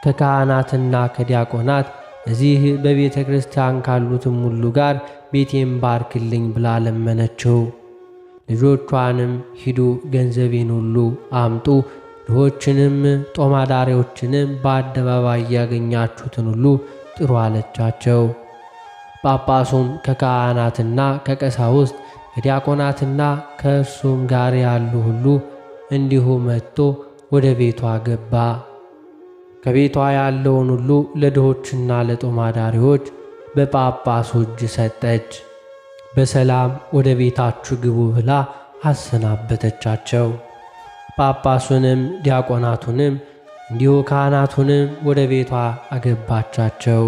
ከካህናትና ከዲያቆናት እዚህ በቤተ ክርስቲያን ካሉትም ሁሉ ጋር ቤቴን ባርክልኝ ብላ ለመነችው። ልጆቿንም ሂዱ ገንዘቤን ሁሉ አምጡ፣ ድሆችንም ጦማዳሪዎችንም በአደባባይ ያገኛችሁትን ሁሉ ጥሩ አለቻቸው። ጳጳሱም ከካህናትና ከቀሳውስት ከዲያቆናትና ከእርሱም ጋር ያሉ ሁሉ እንዲሁ መጥቶ ወደ ቤቷ ገባ። ከቤቷ ያለውን ሁሉ ለድሆችና ለጦም አዳሪዎች በጳጳሱ እጅ ሰጠች። በሰላም ወደ ቤታችሁ ግቡ ብላ አሰናበተቻቸው። ጳጳሱንም ዲያቆናቱንም እንዲሁ ካህናቱንም ወደ ቤቷ አገባቻቸው።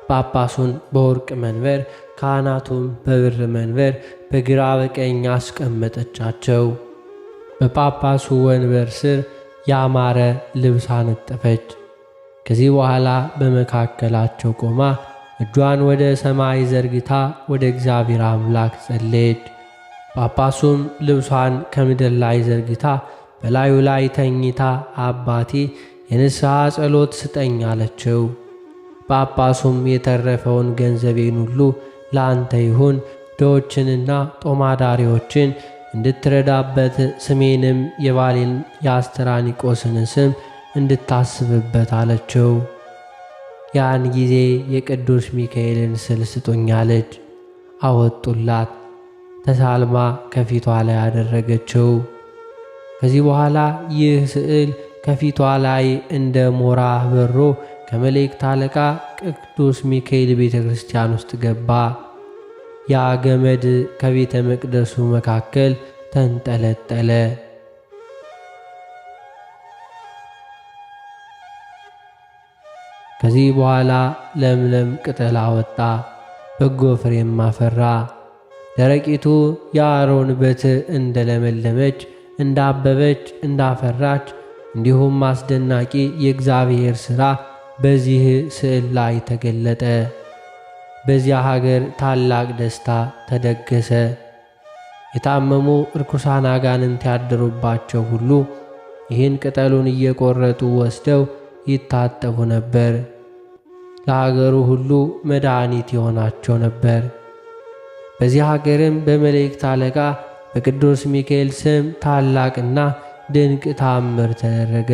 ጳጳሱን በወርቅ መንበር ካህናቱም በብር መንበር በግራ በቀኝ አስቀመጠቻቸው። በጳጳሱ ወንበር ስር ያማረ ልብስ አነጠፈች። ከዚህ በኋላ በመካከላቸው ቆማ እጇን ወደ ሰማይ ዘርግታ ወደ እግዚአብሔር አምላክ ጸለየች። ጳጳሱም ልብሷን ከምድር ላይ ዘርግታ በላዩ ላይ ተኝታ አባቴ የንስሐ ጸሎት ስጠኝ አለችው። ጳጳሱም የተረፈውን ገንዘቤን ሁሉ ለአንተ ይሁን፣ ድሆችንና ጦም አዳሪዎችን እንድትረዳበት ስሜንም የባሌን የአስተራኒቆስን ስም እንድታስብበት አለችው። ያን ጊዜ የቅዱስ ሚካኤልን ስዕል ስጡኝ አለች። አወጡላት። ተሳልማ ከፊቷ ላይ አደረገችው። ከዚህ በኋላ ይህ ስዕል ከፊቷ ላይ እንደ ሞራ በሮ ከመላእክት አለቃ ቅዱስ ሚካኤል ቤተ ክርስቲያን ውስጥ ገባ። ያ ገመድ ከቤተ መቅደሱ መካከል ተንጠለጠለ። ከዚህ በኋላ ለምለም ቅጠል አወጣ፣ በጎ ፍሬም አፈራ። ደረቂቱ የአሮን በትር እንደለመለመች እንዳበበች እንዳፈራች እንዲሁም አስደናቂ የእግዚአብሔር ሥራ በዚህ ስዕል ላይ ተገለጠ። በዚያ ሀገር ታላቅ ደስታ ተደገሰ። የታመሙ ርኩሳን አጋንንት ያደሩባቸው ሁሉ ይህን ቅጠሉን እየቆረጡ ወስደው ይታጠቡ ነበር። ለሀገሩ ሁሉ መድኃኒት የሆናቸው ነበር። በዚህ ሀገርም በመላእክት አለቃ በቅዱስ ሚካኤል ስም ታላቅና ድንቅ ተአምር ተደረገ።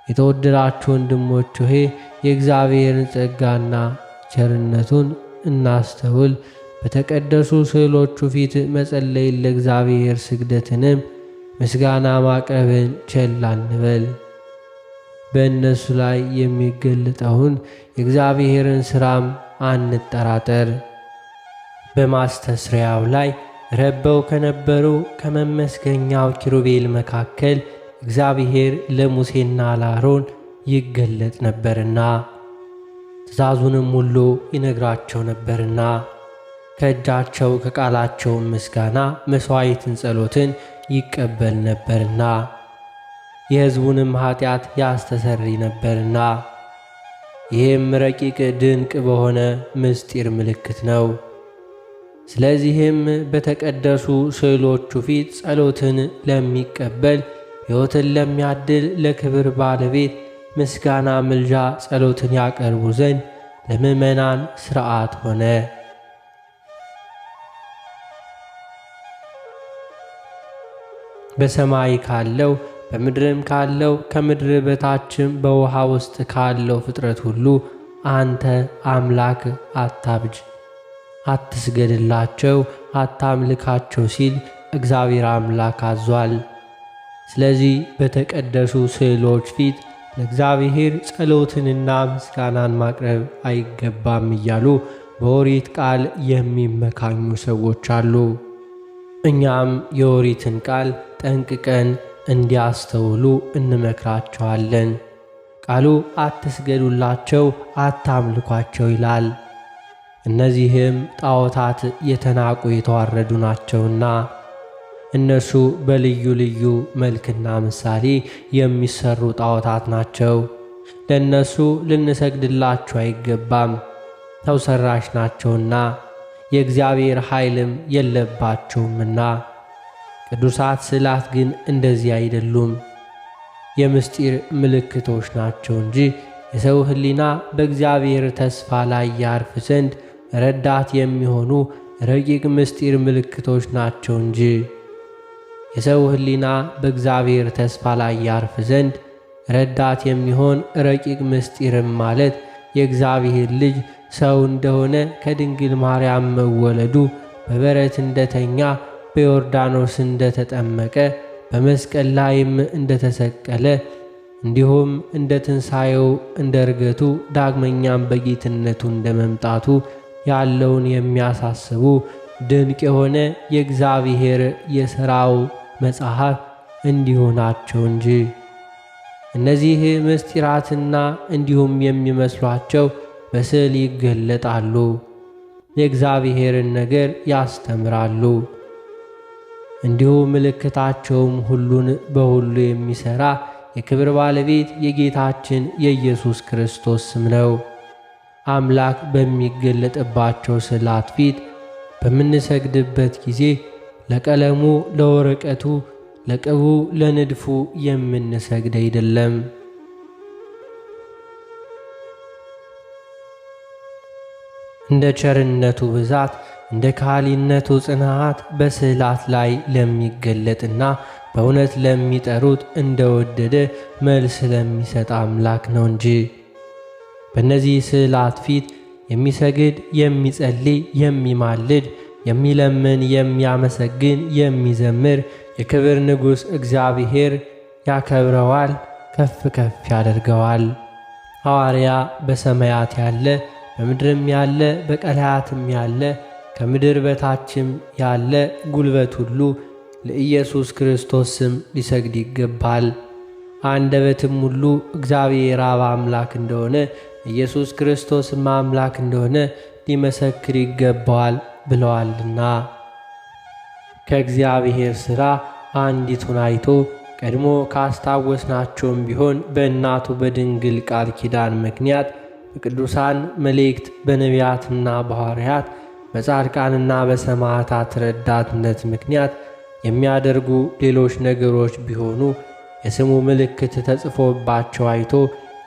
የተወደዳችሁ ወንድሞች ሆይ የእግዚአብሔርን ጸጋና ቸርነቱን እናስተውል። በተቀደሱ ስዕሎቹ ፊት መጸለይን ለእግዚአብሔር ስግደትንም ምስጋና ማቅረብን ቸል አንበል። በእነሱ ላይ የሚገለጠውን የእግዚአብሔርን ሥራም አንጠራጠር። በማስተስሪያው ላይ ረበው ከነበሩ ከመመስገኛው ኪሩቤል መካከል እግዚአብሔር ለሙሴና ለአሮን ይገለጥ ነበርና ትእዛዙንም ሁሉ ይነግራቸው ነበርና ከእጃቸው ከቃላቸው ምስጋና መሥዋዕትን ጸሎትን ይቀበል ነበርና የሕዝቡንም ኀጢአት ያስተሰርይ ነበርና ይህም ረቂቅ ድንቅ በሆነ ምስጢር ምልክት ነው። ስለዚህም በተቀደሱ ስዕሎቹ ፊት ጸሎትን ለሚቀበል ሕይወትን ለሚያድል ለክብር ባለቤት ምስጋና ምልጃ ጸሎትን ያቀርቡ ዘንድ ለምእመናን ሥርዓት ሆነ። በሰማይ ካለው በምድርም ካለው ከምድር በታችም በውሃ ውስጥ ካለው ፍጥረት ሁሉ አንተ አምላክ አታብጅ፣ አትስገድላቸው፣ አታምልካቸው ሲል እግዚአብሔር አምላክ አዟል። ስለዚህ በተቀደሱ ስዕሎች ፊት ለእግዚአብሔር ጸሎትንና ምስጋናን ማቅረብ አይገባም እያሉ በኦሪት ቃል የሚመካኙ ሰዎች አሉ። እኛም የኦሪትን ቃል ጠንቅቀን እንዲያስተውሉ እንመክራቸዋለን። ቃሉ አትስገዱላቸው፣ አታምልኳቸው ይላል። እነዚህም ጣዖታት የተናቁ የተዋረዱ ናቸውና እነሱ በልዩ ልዩ መልክና ምሳሌ የሚሰሩ ጣዖታት ናቸው። ለእነሱ ልንሰግድላቸው አይገባም፣ ሰው ሠራሽ ናቸውና የእግዚአብሔር ኃይልም የለባቸውምና። ቅዱሳት ስዕላት ግን እንደዚህ አይደሉም፣ የምስጢር ምልክቶች ናቸው እንጂ የሰው ሕሊና በእግዚአብሔር ተስፋ ላይ ያርፍ ዘንድ ረዳት የሚሆኑ ረቂቅ ምስጢር ምልክቶች ናቸው እንጂ። የሰው ሕሊና በእግዚአብሔር ተስፋ ላይ ያርፍ ዘንድ ረዳት የሚሆን ረቂቅ ምስጢርም ማለት የእግዚአብሔር ልጅ ሰው እንደሆነ ከድንግል ማርያም መወለዱ በበረት እንደተኛ፣ በዮርዳኖስ እንደተጠመቀ፣ በመስቀል ላይም እንደተሰቀለ እንዲሁም እንደ ትንሣኤው እንደ ዕርገቱ ዳግመኛም በጌትነቱ እንደ መምጣቱ ያለውን የሚያሳስቡ ድንቅ የሆነ የእግዚአብሔር የሥራው መጽሐፍ እንዲሁ ናቸው እንጂ። እነዚህ ምስጢራትና እንዲሁም የሚመስሏቸው በስዕል ይገለጣሉ፣ የእግዚአብሔርን ነገር ያስተምራሉ። እንዲሁ ምልክታቸውም ሁሉን በሁሉ የሚሠራ የክብር ባለቤት የጌታችን የኢየሱስ ክርስቶስ ስም ነው። አምላክ በሚገለጥባቸው ስዕላት ፊት በምንሰግድበት ጊዜ ለቀለሙ፣ ለወረቀቱ፣ ለቅቡ፣ ለንድፉ የምንሰግድ አይደለም። እንደ ቸርነቱ ብዛት እንደ ካህሊነቱ ጽንዓት በስዕላት ላይ ለሚገለጥና በእውነት ለሚጠሩት እንደወደደ መልስ ለሚሰጥ አምላክ ነው እንጂ። በእነዚህ ስዕላት ፊት የሚሰግድ፣ የሚጸልይ፣ የሚማልድ፣ የሚለምን፣ የሚያመሰግን፣ የሚዘምር የክብር ንጉሥ እግዚአብሔር ያከብረዋል፣ ከፍ ከፍ ያደርገዋል። ሐዋርያ በሰማያት ያለ በምድርም ያለ በቀላያትም ያለ ከምድር በታችም ያለ ጉልበት ሁሉ ለኢየሱስ ክርስቶስ ስም ሊሰግድ ይገባል። አንደበትም ሁሉ እግዚአብሔር አብ አምላክ እንደሆነ ኢየሱስ ክርስቶስም አምላክ እንደሆነ ሊመሰክር ይገባዋል ብለዋልና። ከእግዚአብሔር ሥራ አንዲቱን አይቶ ቀድሞ ካስታወስናቸውም ቢሆን በእናቱ በድንግል ቃል ኪዳን ምክንያት በቅዱሳን መላእክት በነቢያትና በሐዋርያት በጻድቃንና በሰማዕታት ረዳትነት ምክንያት የሚያደርጉ ሌሎች ነገሮች ቢሆኑ የስሙ ምልክት ተጽፎባቸው አይቶ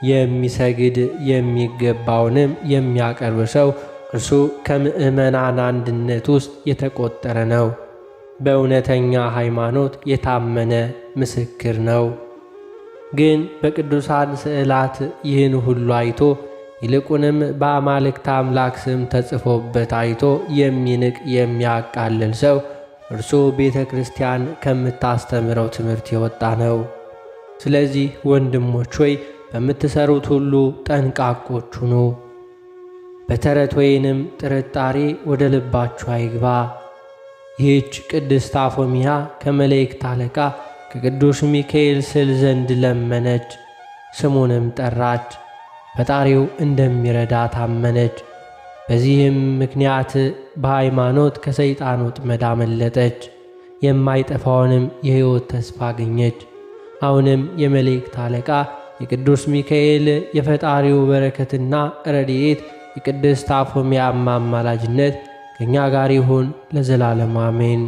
የሚሰግድ የሚገባውንም የሚያቀርብ ሰው እርሱ ከምዕመናን አንድነት ውስጥ የተቆጠረ ነው። በእውነተኛ ሃይማኖት የታመነ ምስክር ነው። ግን በቅዱሳን ስዕላት ይህን ሁሉ አይቶ ይልቁንም በአማልክት አምላክ ስም ተጽፎበት አይቶ የሚንቅ የሚያቃልል ሰው እርሱ ቤተ ክርስቲያን ከምታስተምረው ትምህርት የወጣ ነው። ስለዚህ ወንድሞች ሆይ በምትሰሩት ሁሉ ጠንቃቆች ሁኑ። በተረት ወይንም ጥርጣሬ ወደ ልባችሁ አይግባ። ይህች ቅድስት አፎሚያ ከመላእክት አለቃ ከቅዱስ ሚካኤል ስዕል ዘንድ ለመነች፣ ስሙንም ጠራች። ፈጣሪው እንደሚረዳ ታመነች። በዚህም ምክንያት በሃይማኖት ከሰይጣን ወጥመድ አመለጠች፣ የማይጠፋውንም የሕይወት ተስፋ አገኘች። አሁንም የመላእክት አለቃ የቅዱስ ሚካኤል የፈጣሪው በረከትና ረድኤት የቅድስት አፎሚያ አማላጅነት ከእኛ ጋር ይሁን ለዘላለም አሜን።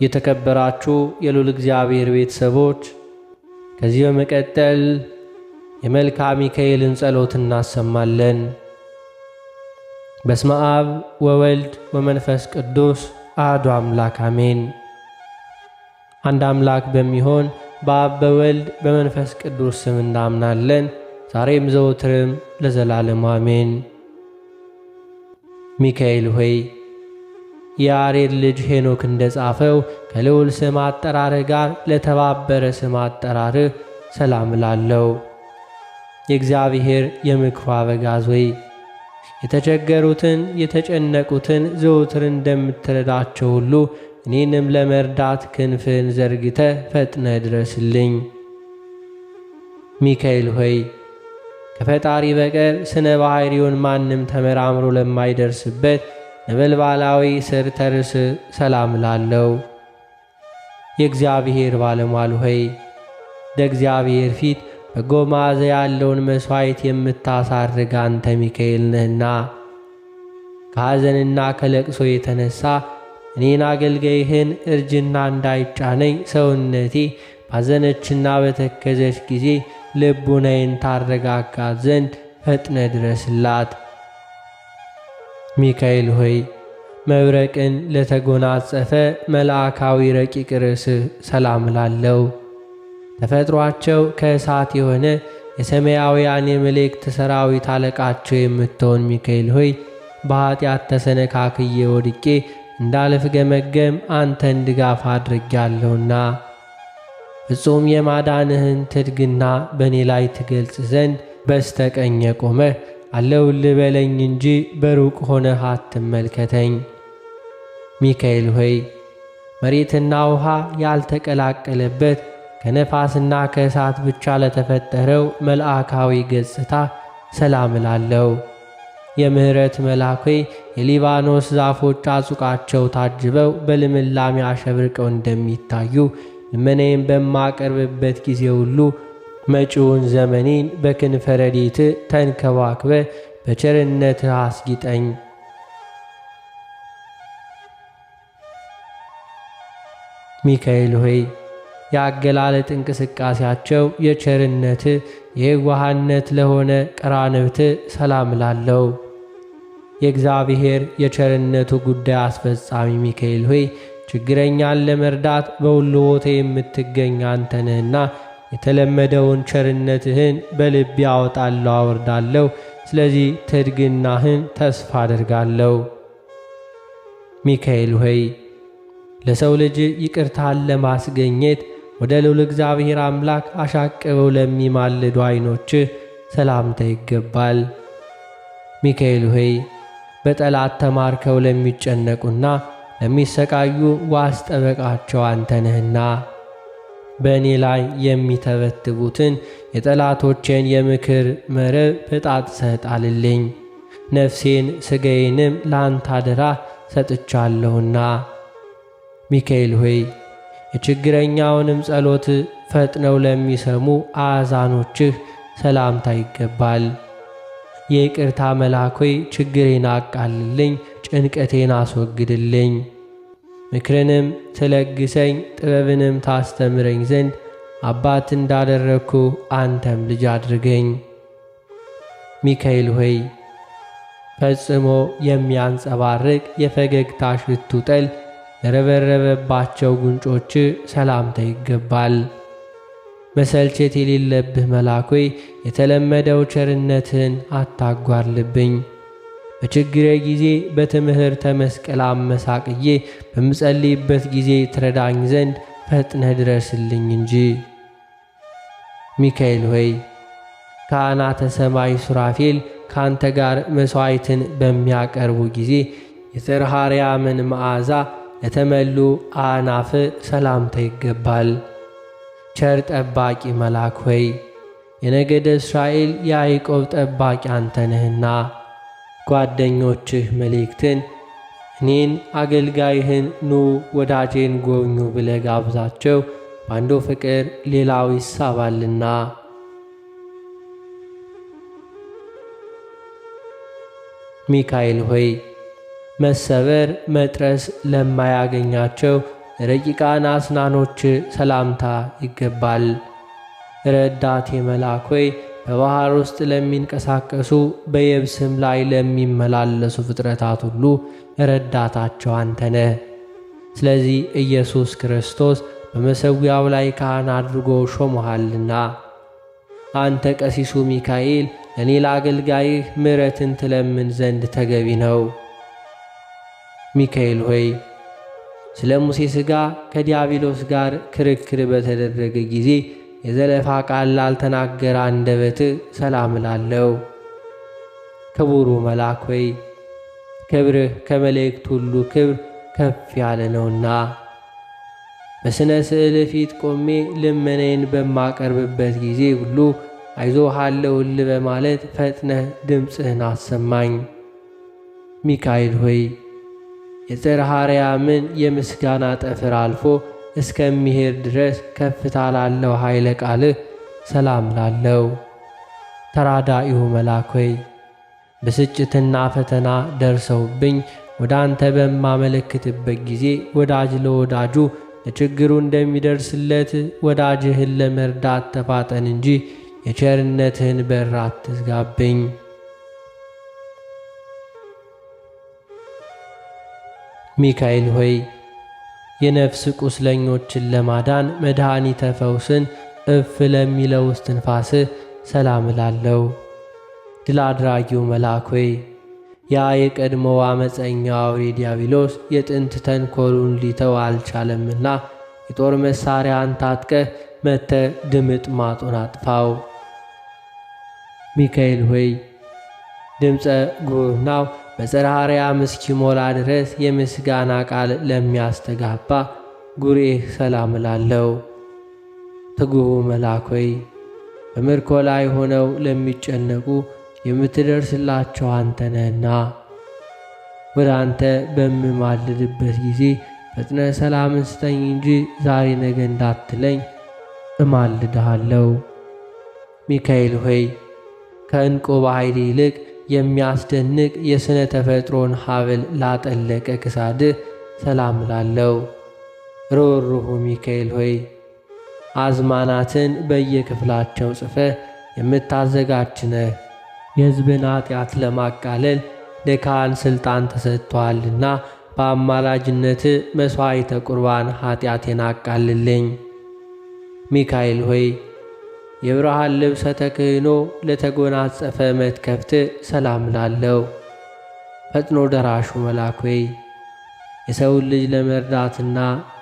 የተከበራችሁ የልዑል እግዚአብሔር ቤተሰቦች ከዚህ በመቀጠል የመልካ ሚካኤልን ጸሎት እናሰማለን። በስመ አብ ወወልድ ወመንፈስ ቅዱስ አሐዱ አምላክ አሜን። አንድ አምላክ በሚሆን በአብ በወልድ በመንፈስ ቅዱስ ስም እናምናለን፣ ዛሬም ዘወትርም ለዘላለም አሜን። ሚካኤል ሆይ የያሬድ ልጅ ሄኖክ እንደጻፈው ከልዑል ስም አጠራርህ ጋር ለተባበረ ስም አጠራርህ ሰላም እላለሁ። የእግዚአብሔር የምክሩ አበጋዝ ሆይ የተቸገሩትን የተጨነቁትን ዘወትር እንደምትረዳቸው ሁሉ እኔንም ለመርዳት ክንፍን ዘርግተ ፈጥነ ድረስልኝ። ሚካኤል ሆይ ከፈጣሪ በቀር ስነ ባሕሪውን ማንም ተመራምሮ ለማይደርስበት ነበልባላዊ ስር ተርስ ሰላም እላለሁ። የእግዚአብሔር ባለሟል ሆይ በእግዚአብሔር ፊት በጎ መዓዛ ያለውን መሥዋዕት የምታሳርግ አንተ ሚካኤል ነህና ከሐዘንና ከለቅሶ የተነሣ እኔን አገልጋይህን እርጅና እንዳይጫነኝ ሰውነቴ ባዘነችና በተከዘች ጊዜ ልቡናዬን ታረጋጋት ዘንድ ፈጥነ ድረስላት። ሚካኤል ሆይ መብረቅን ለተጎናጸፈ መልአካዊ ረቂቅ ርዕስህ ሰላም እላለሁ። ተፈጥሯቸው ከእሳት የሆነ የሰማያውያን የመላእክት ሰራዊት አለቃቸው የምትሆን ሚካኤል ሆይ በኃጢአት ተሰነካክዬ ወድቄ እንዳልፍገመገም አንተን ድጋፍ አድርጌአለሁና ፍጹም የማዳንህን ትድግና በእኔ ላይ ትገልጽ ዘንድ በስተቀኝ ቆመህ አለሁልህ በለኝ እንጂ በሩቅ ሆነህ አትመልከተኝ። ሚካኤል ሆይ መሬትና ውሃ ያልተቀላቀለበት ከነፋስና ከእሳት ብቻ ለተፈጠረው መልአካዊ ገጽታ ሰላም እላለሁ። የምሕረት መልአክ ሆይ የሊባኖስ ዛፎች አጹቃቸው ታጅበው በልምላሜ አሸብርቀው እንደሚታዩ ልመናዬን በማቀርብበት ጊዜ ሁሉ መጪውን ዘመኔን በክንፈ ረድኤትህ ተንከባክበህ በቸርነትህ አስጊጠኝ። ሚካኤል ሆይ የአገላለጥ እንቅስቃሴያቸው የቸርነትህ የዋህነት ለሆነ ቀራንብትህ ሰላም እላለሁ። የእግዚአብሔር የቸርነቱ ጉዳይ አስፈጻሚ ሚካኤል ሆይ ችግረኛን ለመርዳት በሁሉ ቦታ የምትገኝ አንተ ነህና የተለመደውን ቸርነትህን በልቤ አወጣለሁ አወርዳለሁ። ስለዚህ ትድግናህን ተስፋ አደርጋለሁ። ሚካኤል ሆይ ለሰው ልጅ ይቅርታን ለማስገኘት ወደ ልዑል እግዚአብሔር አምላክ አሻቅበው ለሚማልዱ ዓይኖችህ ሰላምታ ይገባል። ሚካኤል ሆይ በጠላት ተማርከው ለሚጨነቁና ለሚሰቃዩ ዋስ ጠበቃቸው አንተ ነህና በእኔ ላይ የሚተበትቡትን የጠላቶቼን የምክር መረብ በጣጥሰህ ጣልልኝ። ነፍሴን ሥጋዬንም ለአንተ አደራ ሰጥቻለሁና። ሚካኤል ሆይ የችግረኛውንም ጸሎት ፈጥነው ለሚሰሙ አዛኖችህ ሰላምታ ይገባል። የይቅርታ መልአክ ሆይ ችግሬን አቃልልኝ፣ ጭንቀቴን አስወግድልኝ። ምክርንም ትለግሰኝ ጥበብንም ታስተምረኝ ዘንድ አባት እንዳደረግኩ አንተም ልጅ አድርገኝ። ሚካኤል ሆይ ፈጽሞ የሚያንጸባርቅ የፈገግታ ሽቱ ጠል ለረበረበባቸው ጉንጮች ሰላምታ ይገባል። መሰልቸት የሌለብህ መልአክ ሆይ የተለመደው ቸርነትህን አታጓርልብኝ። በችግሬ ጊዜ በትምህርተ መስቀል አመሳቅዬ በምጸልይበት ጊዜ ትረዳኝ ዘንድ ፈጥነህ ድረስልኝ እንጂ። ሚካኤል ሆይ ካህናተ ሰማይ ሱራፌል ካንተ ጋር መሥዋዕትን በሚያቀርቡ ጊዜ የጽርሐርያምን መዓዛ ለተመሉ አናፍ ሰላምታ ይገባል። ቸር ጠባቂ መልአክ ሆይ የነገደ እስራኤል የያዕቆብ ጠባቂ አንተ ነህና ጓደኞችህ መላእክትን እኔን አገልጋይህን ኑ ወዳጄን ጎብኙ ብለህ ጋብዛቸው፣ በአንዱ ፍቅር ሌላው ይሳባልና። ሚካኤል ሆይ መሰበር መጥረስ ለማያገኛቸው ረቂቃን አስናኖች ሰላምታ ይገባል። ረዳቴ መልአክ ሆይ በባሕር ውስጥ ለሚንቀሳቀሱ በየብስም ላይ ለሚመላለሱ ፍጥረታት ሁሉ ረዳታቸው አንተ ነህ። ስለዚህ ኢየሱስ ክርስቶስ በመሠዊያው ላይ ካህን አድርጎ ሾሞሃልና አንተ ቀሲሱ ሚካኤል እኔ ለአገልጋይህ ምሕረትን ትለምን ዘንድ ተገቢ ነው። ሚካኤል ሆይ ስለ ሙሴ ሥጋ ከዲያብሎስ ጋር ክርክር በተደረገ ጊዜ የዘለፋ ቃል ላልተናገረ አንደበትህ ሰላም እላለሁ። ክቡሩ መልአክ ሆይ ክብርህ ከመላእክት ሁሉ ክብር ከፍ ያለ ነውና በሥነ ስዕል ፊት ቆሜ ልመናዬን በማቀርብበት ጊዜ ሁሉ አይዞህ አለሁልህ በማለት ፈጥነህ ድምፅህን አሰማኝ። ሚካኤል ሆይ የጽርሐርያምን የምስጋና ጠፍር አልፎ እስከሚሄድ ድረስ ከፍታ ላለው ኃይለ ቃልህ ሰላም ላለው። ተራዳኢሁ መልአክ ሆይ ብስጭትና ፈተና ደርሰውብኝ ወደ አንተ በማመለክትበት ጊዜ ወዳጅ ለወዳጁ ለችግሩ እንደሚደርስለት ወዳጅህን ለመርዳት ተፋጠን እንጂ የቸርነትህን በር አትዝጋብኝ። ሚካኤል ሆይ የነፍስ ቁስለኞችን ለማዳን መድኃኒተ ፈውስን እፍ ለሚለው እስትንፋስህ ሰላም እላለሁ። ድል አድራጊው መልአክ ሆይ ያ የቀድሞው ዓመፀኛው አውሬ ዲያብሎስ የጥንት ተንኰሉን ሊተው አልቻለምና የጦር መሣሪያን ታጥቀህ መጥተህ ድምጥ ማጡን አጥፋው። ሚካኤል ሆይ ድምፀ ጉህናው በጽርሐ አርያም እስኪሞላ ድረስ የምስጋና ቃል ለሚያስተጋባ ጉሬህ ሰላም እላለሁ። ትጉሁ መልአክ ሆይ በምርኮ ላይ ሆነው ለሚጨነቁ የምትደርስላቸው አንተ ነህና ወደ አንተ በምማልድበት ጊዜ ፈጥነ ሰላምን ስጠኝ እንጂ ዛሬ ነገ እንዳትለኝ እማልድሃለሁ። ሚካኤል ሆይ ከዕንቁ ባሕር ይልቅ የሚያስደንቅ የሥነ ተፈጥሮን ሐብል ላጠለቀ ክሳድህ ሰላም እላለሁ። ርኅሩኄ ሚካኤል ሆይ አዝማናትን በየክፍላቸው ጽፈህ የምታዘጋጅ ነህ። የሕዝብን ኃጢአት ለማቃለል ለካህን ሥልጣን ተሰጥቶአልና በአማላጅነትህ መሥዋዕተ ቁርባን ኃጢአቴን አቃልልኝ። ሚካኤል ሆይ የብርሃን ልብሰ ተክህኖ ለተጎናጸፈ መትከፍትህ ሰላም እላለሁ። ፈጥኖ ደራሹ መልአክ ሆይ የሰውን ልጅ ለመርዳትና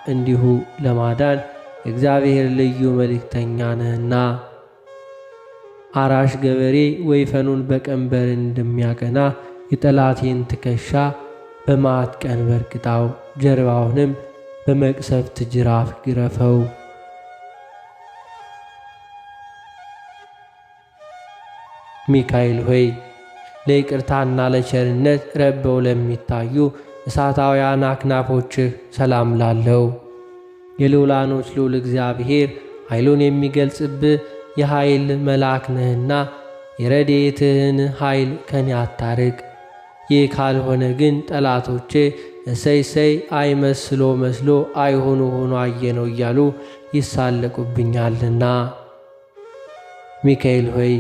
እንዲሁ ለማዳን የእግዚአብሔር ልዩ መልእክተኛ ነህና አራሽ ገበሬ ወይፈኑን በቀንበር እንደሚያቀና የጠላቴን ትከሻ በመዓት ቀንበር ቅጣው፣ ጀርባውንም በመቅሰፍት ጅራፍ ግረፈው። ሚካኤል ሆይ ለይቅርታና ለቸርነት ረበው ለሚታዩ እሳታውያን አክናፎችህ ሰላም ላለው የልዑላኖች ልዑል እግዚአብሔር ኃይሉን የሚገልጽብህ የኃይል መልአክ ነህና የረድኤትህን ኃይል ከኔ አታርቅ። ይህ ካልሆነ ግን ጠላቶቼ እሰይ እሰይ አይመስሎ መስሎ አይሆኑ ሆኖ አየነው እያሉ ይሳለቁብኛልና። ሚካኤል ሆይ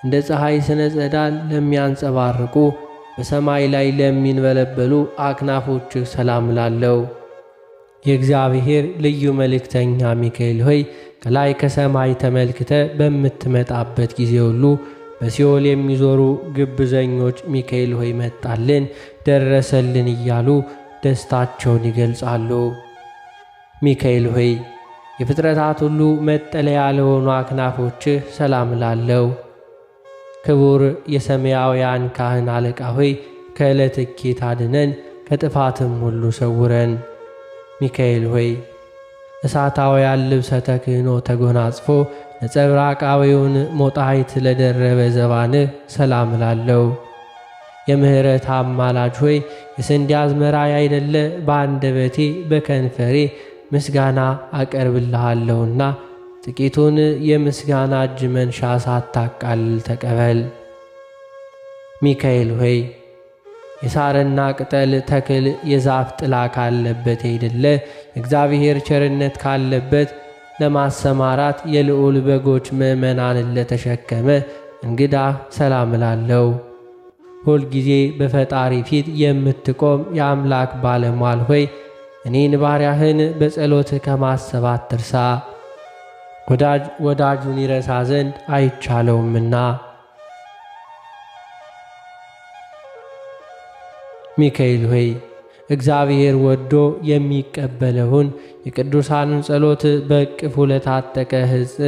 እንደ ፀሐይ ስነ ጸዳል ለሚያንጸባርቁ በሰማይ ላይ ለሚንበለበሉ አክናፎችህ ሰላም ላለው የእግዚአብሔር ልዩ መልእክተኛ ሚካኤል ሆይ ከላይ ከሰማይ ተመልክተ በምትመጣበት ጊዜ ሁሉ በሲኦል የሚዞሩ ግብዘኞች ሚካኤል ሆይ መጣልን፣ ደረሰልን እያሉ ደስታቸውን ይገልጻሉ። ሚካኤል ሆይ የፍጥረታት ሁሉ መጠለያ ለሆኑ አክናፎችህ ሰላም ላለው ክቡር የሰማያውያን ካህን አለቃ ሆይ ከዕለት እኬት አድነን፣ ከጥፋትም ሁሉ ሰውረን። ሚካኤል ሆይ እሳታውያን ልብሰ ተክህኖ ተጎናጽፎ ነጸብራቃዊውን ሞጣይት ለደረበ ዘባንህ ሰላም እላለሁ። የምሕረት አማላጅ ሆይ የስንዴ አዝመራ ያይደለ በአንደበቴ በከንፈሬ ምስጋና አቀርብልሃለሁና ጥቂቱን የምስጋና እጅ መንሻ ሳታቃልል ተቀበል። ሚካኤል ሆይ የሳርና ቅጠል ተክል የዛፍ ጥላ ካለበት አይደለ እግዚአብሔር ቸርነት ካለበት ለማሰማራት የልዑል በጎች ምእመናንን ለተሸከመ እንግዳ ሰላም እላለሁ። ሁል ጊዜ በፈጣሪ ፊት የምትቆም የአምላክ ባለሟል ሆይ እኔን ባሪያህን በጸሎትህ ከማሰብ አትርሳ። ወዳጁን ይረሳ ዘንድ አይቻለውምና። ሚካኤል ሆይ እግዚአብሔር ወዶ የሚቀበለውን የቅዱሳንን ጸሎት በእቅፉ ለታጠቀ ሕዝብ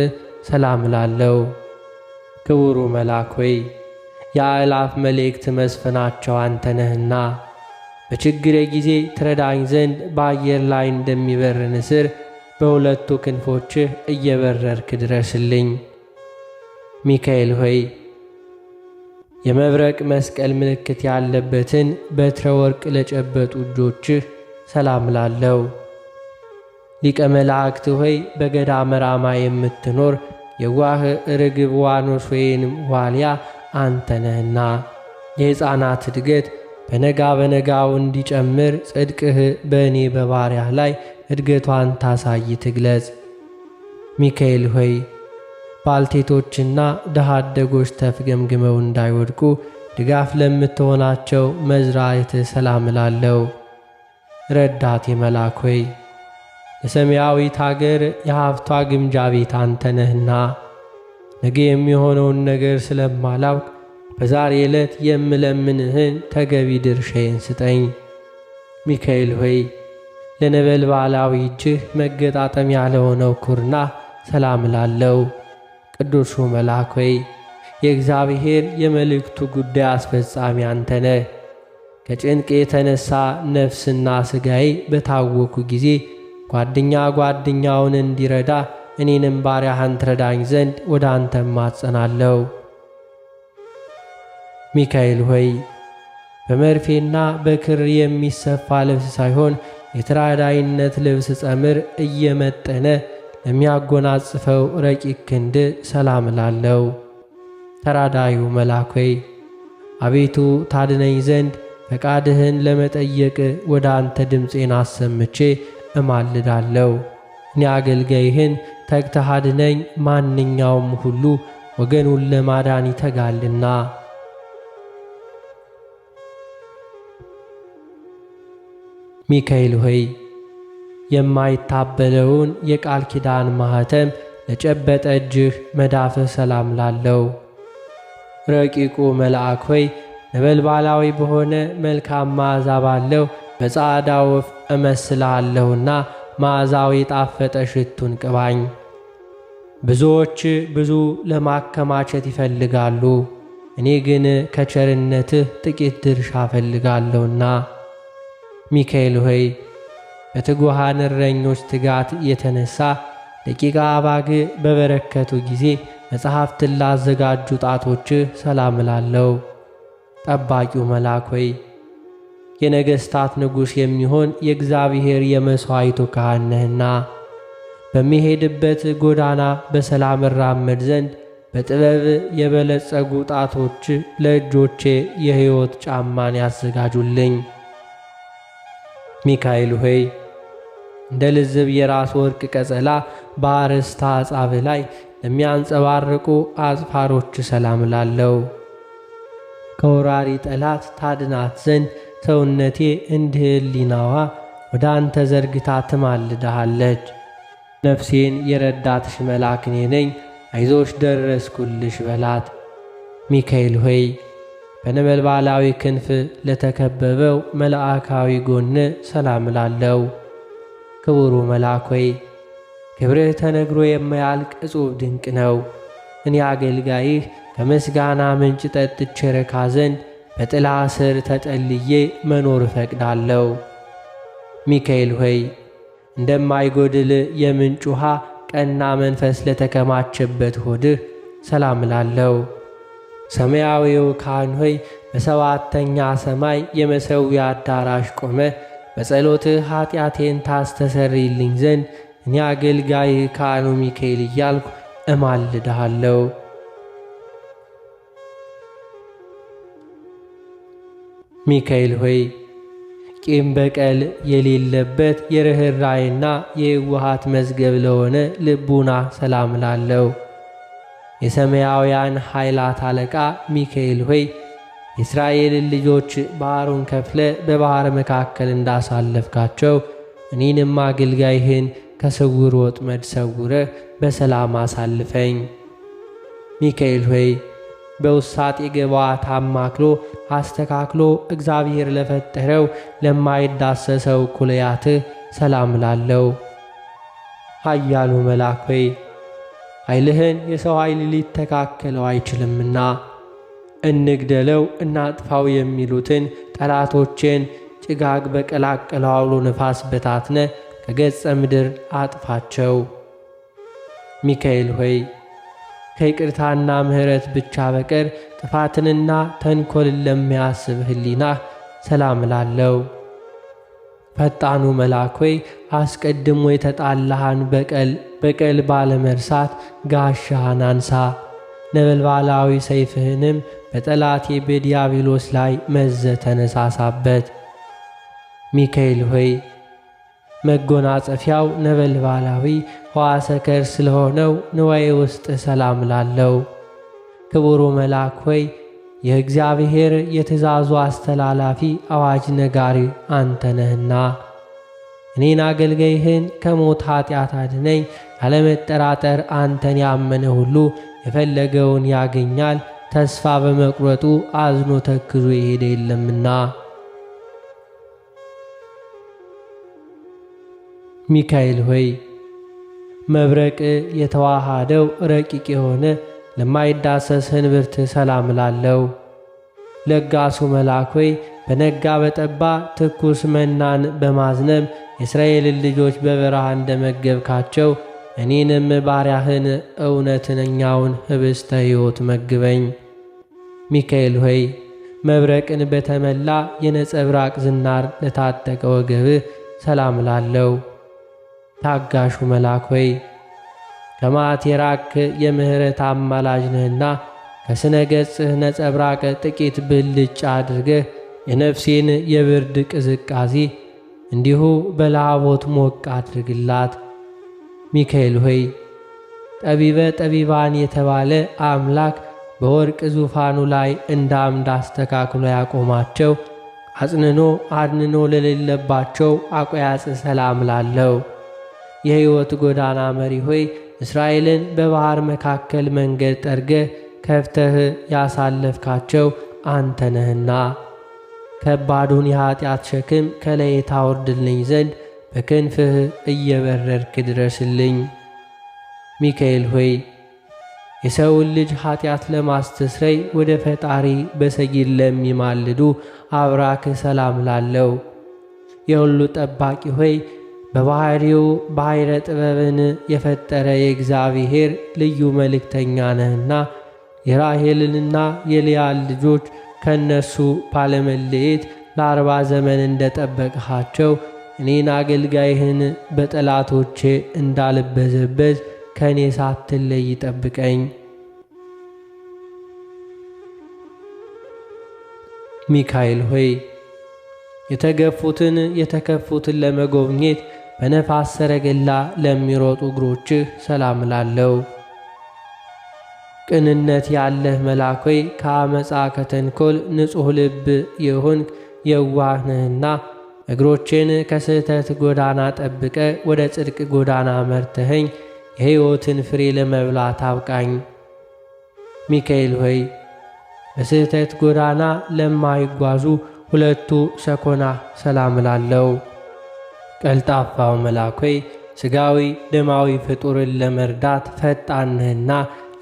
ሰላም እላለሁ። ክቡሩ መልአክ ሆይ የአእላፍ መላእክት መስፈናቸው አንተ ነህና በችግሬ ጊዜ ትረዳኝ ዘንድ በአየር ላይ እንደሚበር ንስር በሁለቱ ክንፎችህ እየበረርክ ድረስልኝ። ሚካኤል ሆይ የመብረቅ መስቀል ምልክት ያለበትን በትረ ወርቅ ለጨበጡ እጆችህ ሰላም ላለው ሊቀ መላእክት ሆይ በገዳመ ራማ የምትኖር የዋህ ርግብ ዋኖስ ወይንም ዋልያ አንተ ነህና የሕፃናት እድገት በነጋ በነጋው እንዲጨምር ጽድቅህ በእኔ በባሪያህ ላይ እድገቷን ታሳይ ትግለጽ። ሚካኤል ሆይ ባልቴቶችና ድሃ አደጎች ተፍገምግመው እንዳይወድቁ ድጋፍ ለምትሆናቸው መዝራዕትህ ሰላም እላለሁ። ረዳቴ መልአክ ሆይ የሰማያዊት አገር የሀብቷ ግምጃ ቤት አንተ ነህና ነገ የሚሆነውን ነገር ስለማላውቅ በዛሬ ዕለት የምለምንህን ተገቢ ድርሻዬን ስጠኝ። ሚካኤል ሆይ ለነበልባላዊ እጅህ መገጣጠሚያ ለሆነው ኩርና ሰላም እላለሁ። ቅዱሱ መልአክ ሆይ የእግዚአብሔር የመልእክቱ ጉዳይ አስፈጻሚ አንተ ነህ። ከጭንቅ የተነሳ ነፍስና ሥጋዬ በታወኩ ጊዜ ጓደኛ ጓደኛውን እንዲረዳ እኔንም ባሪያህን ትረዳኝ ዘንድ ወደ አንተ እማጸናለሁ። ሚካኤል ሆይ በመርፌና በክር የሚሰፋ ልብስ ሳይሆን የተራዳይነት ልብስ ጸምር እየመጠነ ለሚያጎናጽፈው ረቂቅ ክንድ ሰላም እላለሁ። ተራዳዩ መልአክ ሆይ አቤቱ ታድነኝ ዘንድ ፈቃድህን ለመጠየቅ ወደ አንተ ድምፄን አሰምቼ እማልዳለሁ። እኔ አገልጋይህን ተግተህ አድነኝ፣ ማንኛውም ሁሉ ወገኑን ለማዳን ይተጋልና። ሚካኤል ሆይ የማይታበለውን የቃል ኪዳን ማኅተም ለጨበጠ እጅህ መዳፍህ ሰላም ላለው። ረቂቁ መልአክ ሆይ ነበልባላዊ በሆነ መልካም መዓዛ ባለው በጻዕዳ ወፍ እመስልሃለሁና መዓዛው የጣፈጠ ሽቱን ቅባኝ። ብዙዎች ብዙ ለማከማቸት ይፈልጋሉ፣ እኔ ግን ከቸርነትህ ጥቂት ድርሻ እፈልጋለሁና። ሚካኤል ሆይ በትጉሃን እረኞች ትጋት የተነሳ ደቂቀ አባግ በበረከቱ ጊዜ መጽሐፍትን ላዘጋጁ ጣቶችህ ሰላም እላለሁ። ጠባቂው መልአክ ሆይ የነገሥታት ንጉሥ የሚሆን የእግዚአብሔር የመሥዋዕቱ ካህን ነህና በሚሄድበት ጎዳና በሰላም እራመድ ዘንድ በጥበብ የበለጸጉ ጣቶች ለእጆቼ የሕይወት ጫማን ያዘጋጁልኝ። ሚካኤል ሆይ እንደ ልዝብ የራስ ወርቅ ቀጸላ በአርእስተ አጻብዕ ላይ ለሚያንጸባርቁ አጽፋሮች ሰላም እላለሁ። ከወራሪ ጠላት ታድናት ዘንድ ሰውነቴ እንደ ሕሊናዋ ወደ አንተ ዘርግታ ትማልድሃለች። ነፍሴን የረዳትሽ መልአክ እኔ ነኝ፣ አይዞሽ ደረስኩልሽ በላት። ሚካኤል ሆይ በነበልባላዊ ክንፍ ለተከበበው መልአካዊ ጎን ሰላም እላለሁ። ክቡሩ መልአክ ሆይ ክብርህ ተነግሮ የማያልቅ እጹብ ድንቅ ነው። እኔ አገልጋይህ ከምስጋና ምንጭ ጠጥቼ ረካ ዘንድ በጥላ ስር ተጠልዬ መኖር እፈቅዳለሁ። ሚካኤል ሆይ እንደማይጎድል የምንጭ ውሃ ቀና መንፈስ ለተከማቸበት ሆድህ ሰላም እላለሁ። ሰማያዊው ካህን ሆይ በሰባተኛ ሰማይ የመሠዊያ አዳራሽ ቆመ በጸሎትህ ኀጢአቴን ታስተሰርይልኝ ዘንድ እኔ አገልጋይህ ካህኑ ሚካኤል እያልኩ እማልድሃለሁ። ሚካኤል ሆይ ቂም በቀል የሌለበት የርኅራኄና የየዋሃት መዝገብ ለሆነ ልቡና ሰላም እላለሁ። የሰማያውያን ኃይላት አለቃ ሚካኤል ሆይ የእስራኤልን ልጆች ባሕሩን ከፍለ በባሕር መካከል እንዳሳለፍካቸው እኔንም አገልጋይህን ከስውር ወጥመድ ሰውረ በሰላም አሳልፈኝ። ሚካኤል ሆይ በውሳጤ ገባዋት አማክሎ አስተካክሎ እግዚአብሔር ለፈጠረው ለማይዳሰሰው ኩለያትህ ሰላም እላለሁ። ኃያሉ መልአክ ሆይ ኃይልህን የሰው ኃይል ሊተካከለው አይችልምና እንግደለው እናጥፋው የሚሉትን ጠላቶቼን ጭጋግ በቀላቀለው አውሎ ነፋስ በታትነ ከገጸ ምድር አጥፋቸው። ሚካኤል ሆይ ከይቅርታና ምሕረት ብቻ በቀር ጥፋትንና ተንኰልን ለሚያስብ ሕሊናህ ሰላም እላለሁ። ፈጣኑ መልአክ ሆይ አስቀድሞ የተጣላሃን በቀል ባለመርሳት ጋሻህን አንሳ፣ ነበልባላዊ ሰይፍህንም በጠላቴ በዲያብሎስ ላይ መዘህ ተነሳሳበት። ሚካኤል ሆይ መጎናጸፊያው ነበልባላዊ ሕዋሰ ከርሥ ስለሆነው ንዋዬ ውስጥ ሰላም እላለሁ። ክቡሩ መልአክ ሆይ የእግዚአብሔር የትእዛዙ አስተላላፊ አዋጅ ነጋሪ አንተ ነህና እኔን አገልጋይህን ከሞት ኀጢአት አድነኝ፣ ያለመጠራጠር አንተን ያመነ ሁሉ የፈለገውን ያገኛል። ተስፋ በመቁረጡ አዝኖ ተክዞ የሄደ የለምና። ሚካኤል ሆይ መብረቅ የተዋሃደው ረቂቅ የሆነ ለማይዳሰስ ህንብርት ሰላም ላለው ለጋሱ መልአክ ሆይ በነጋ በጠባ ትኩስ መናን በማዝነብ የእስራኤልን ልጆች በበረሃ እንደመገብካቸው እኔንም ባሪያህን እውነተኛውን ኅብስተ ሕይወት መግበኝ። ሚካኤል ሆይ መብረቅን በተመላ የነጸብራቅ ዝናር ለታጠቀ ወገብህ ሰላም ላለው ታጋሹ መልአክ ሆይ ከመዓት የራቅህ የምሕረት አማላጅ ነህና ከስነ ገጽህ ነጸብራቅ ጥቂት ብልጭ አድርገህ የነፍሴን የብርድ ቅዝቃዜ እንዲሁ በላቦት ሞቅ አድርግላት። ሚካኤል ሆይ ጠቢበ ጠቢባን የተባለ አምላክ በወርቅ ዙፋኑ ላይ እንደ አምድ አስተካክሎ ያቆማቸው አጽንኖ አድንኖ ለሌለባቸው አቆያጽ ሰላም ላለው የሕይወት ጎዳና መሪ ሆይ እስራኤልን በባሕር መካከል መንገድ ጠርገህ ከፍተህ ያሳለፍካቸው አንተ ነህና ከባዱን የኀጢአት ሸክም ከላይ ታወርድልኝ ዘንድ በክንፍህ እየበረርክ ድረስልኝ። ሚካኤል ሆይ የሰውን ልጅ ኀጢአት ለማስተስረይ ወደ ፈጣሪ በሰጊድ ለሚማልዱ አብራክ ሰላም ላለው የሁሉ ጠባቂ ሆይ በባሕሪው ባሕረ ጥበብን የፈጠረ የእግዚአብሔር ልዩ መልእክተኛ ነህና የራሔልንና የልያን ልጆች ከነሱ ባለመለየት ለ40 ዘመን እንደጠበቅሃቸው እኔን አገልጋይህን በጠላቶቼ እንዳልበዘበዝ ከእኔ ሳትለይ ጠብቀኝ። ሚካኤል ሆይ የተገፉትን የተከፉትን ለመጎብኘት በነፋስ ሰረገላ ለሚሮጡ እግሮችህ ሰላም ላለው ቅንነት ያለህ መልአክ ሆይ ከአመፃ ከተንኮል ንጹሕ ልብ የሆንክ የዋህ ነህና እግሮቼን ከስህተት ጎዳና ጠብቀ ወደ ጽድቅ ጎዳና መርተኸኝ የሕይወትን ፍሬ ለመብላት አብቃኝ። ሚካኤል ሆይ በስህተት ጎዳና ለማይጓዙ ሁለቱ ሰኮና ሰላም ላለው ቀልጣፋው መልአክ ሆይ ሥጋዊ ደማዊ ፍጡርን ለመርዳት ፈጣን ነህና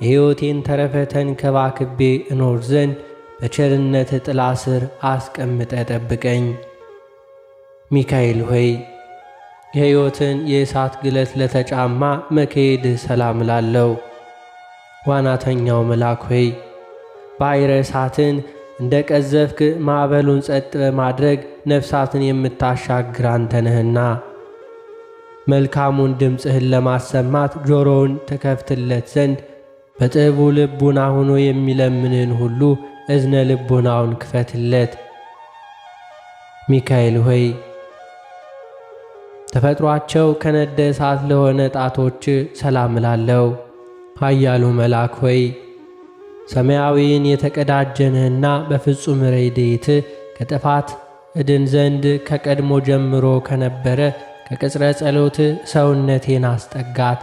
የሕይወቴን ተረፈ ተንከባክቤ እኖር ዘንድ በቸርነት ጥላ ስር አስቀምጠ ጠብቀኝ። ሚካኤል ሆይ የሕይወትን የእሳት ግለት ለተጫማ መከሄድህ ሰላም ላለው ዋናተኛው መልአክ ሆይ ባሕረ እሳትን እንደ ቀዘፍክ ማዕበሉን ጸጥ በማድረግ ነፍሳትን የምታሻግር አንተ ነህና መልካሙን ድምፅህን ለማሰማት ጆሮውን ተከፍትለት ዘንድ በጥቡ ልቡና ሆኖ የሚለምንን ሁሉ እዝነ ልቡናውን ክፈትለት። ሚካኤል ሆይ ተፈጥሯቸው ከነደ እሳት ለሆነ ጣቶች ሰላም ላለው ኃያሉ መልአክ ሆይ ሰማያዊን የተቀዳጀንህና በፍጹም ረድኤት ከጥፋት እድን ዘንድ ከቀድሞ ጀምሮ ከነበረ ከቅጽረ ጸሎት ሰውነቴን አስጠጋት።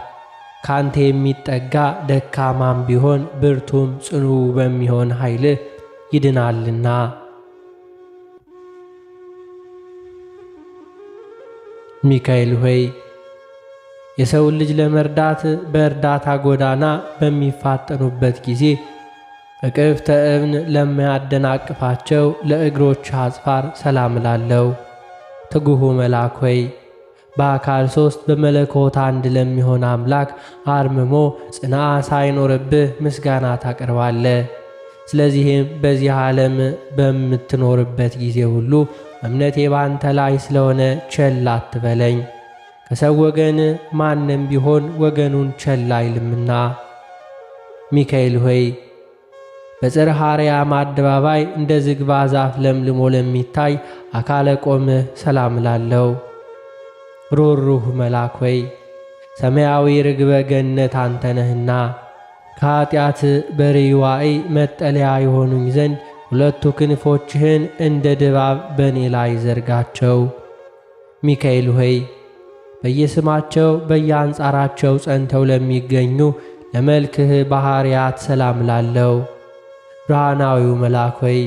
ካንተ የሚጠጋ ደካማም ቢሆን ብርቱም ጽኑ በሚሆን ኃይል ይድናልና። ሚካኤል ሆይ የሰውን ልጅ ለመርዳት በእርዳታ ጎዳና በሚፋጠኑበት ጊዜ እቅፍተ እብን ለማያደናቅፋቸው ለእግሮች አጽፋር ሰላም ላለው ትጉሁ መልአክ ሆይ በአካል 3 በመለኮት አንድ ለሚሆን አምላክ አርምሞ ጽንዓ ሳይኖርብህ ምስጋና ታቀርባለህ። ስለዚህም በዚህ ዓለም በምትኖርበት ጊዜ ሁሉ እምነቴ ባንተ ላይ ስለሆነ ቸል አትበለኝ። ከሰው ወገን ማንም ቢሆን ወገኑን ቸል አይልምና። ሚካኤል ሆይ በጽርሐ አርያም አደባባይ እንደ ዝግባ ዛፍ ለምልሞ ለሚታይ አካለ ቆምህ ሰላም ላለው ሩሩህ መልአክ ሆይ ሰማያዊ ርግበ ገነት አንተ ነህና ከኀጢአት በርዋይ መጠለያ የሆኑኝ ዘንድ ሁለቱ ክንፎችህን እንደ ድባብ በእኔ ላይ ዘርጋቸው። ሚካኤል ሆይ በየስማቸው በየአንጻራቸው ጸንተው ለሚገኙ ለመልክህ ባሕርያት ሰላም ላለው። ብርሃናዊው መልአክ ሆይ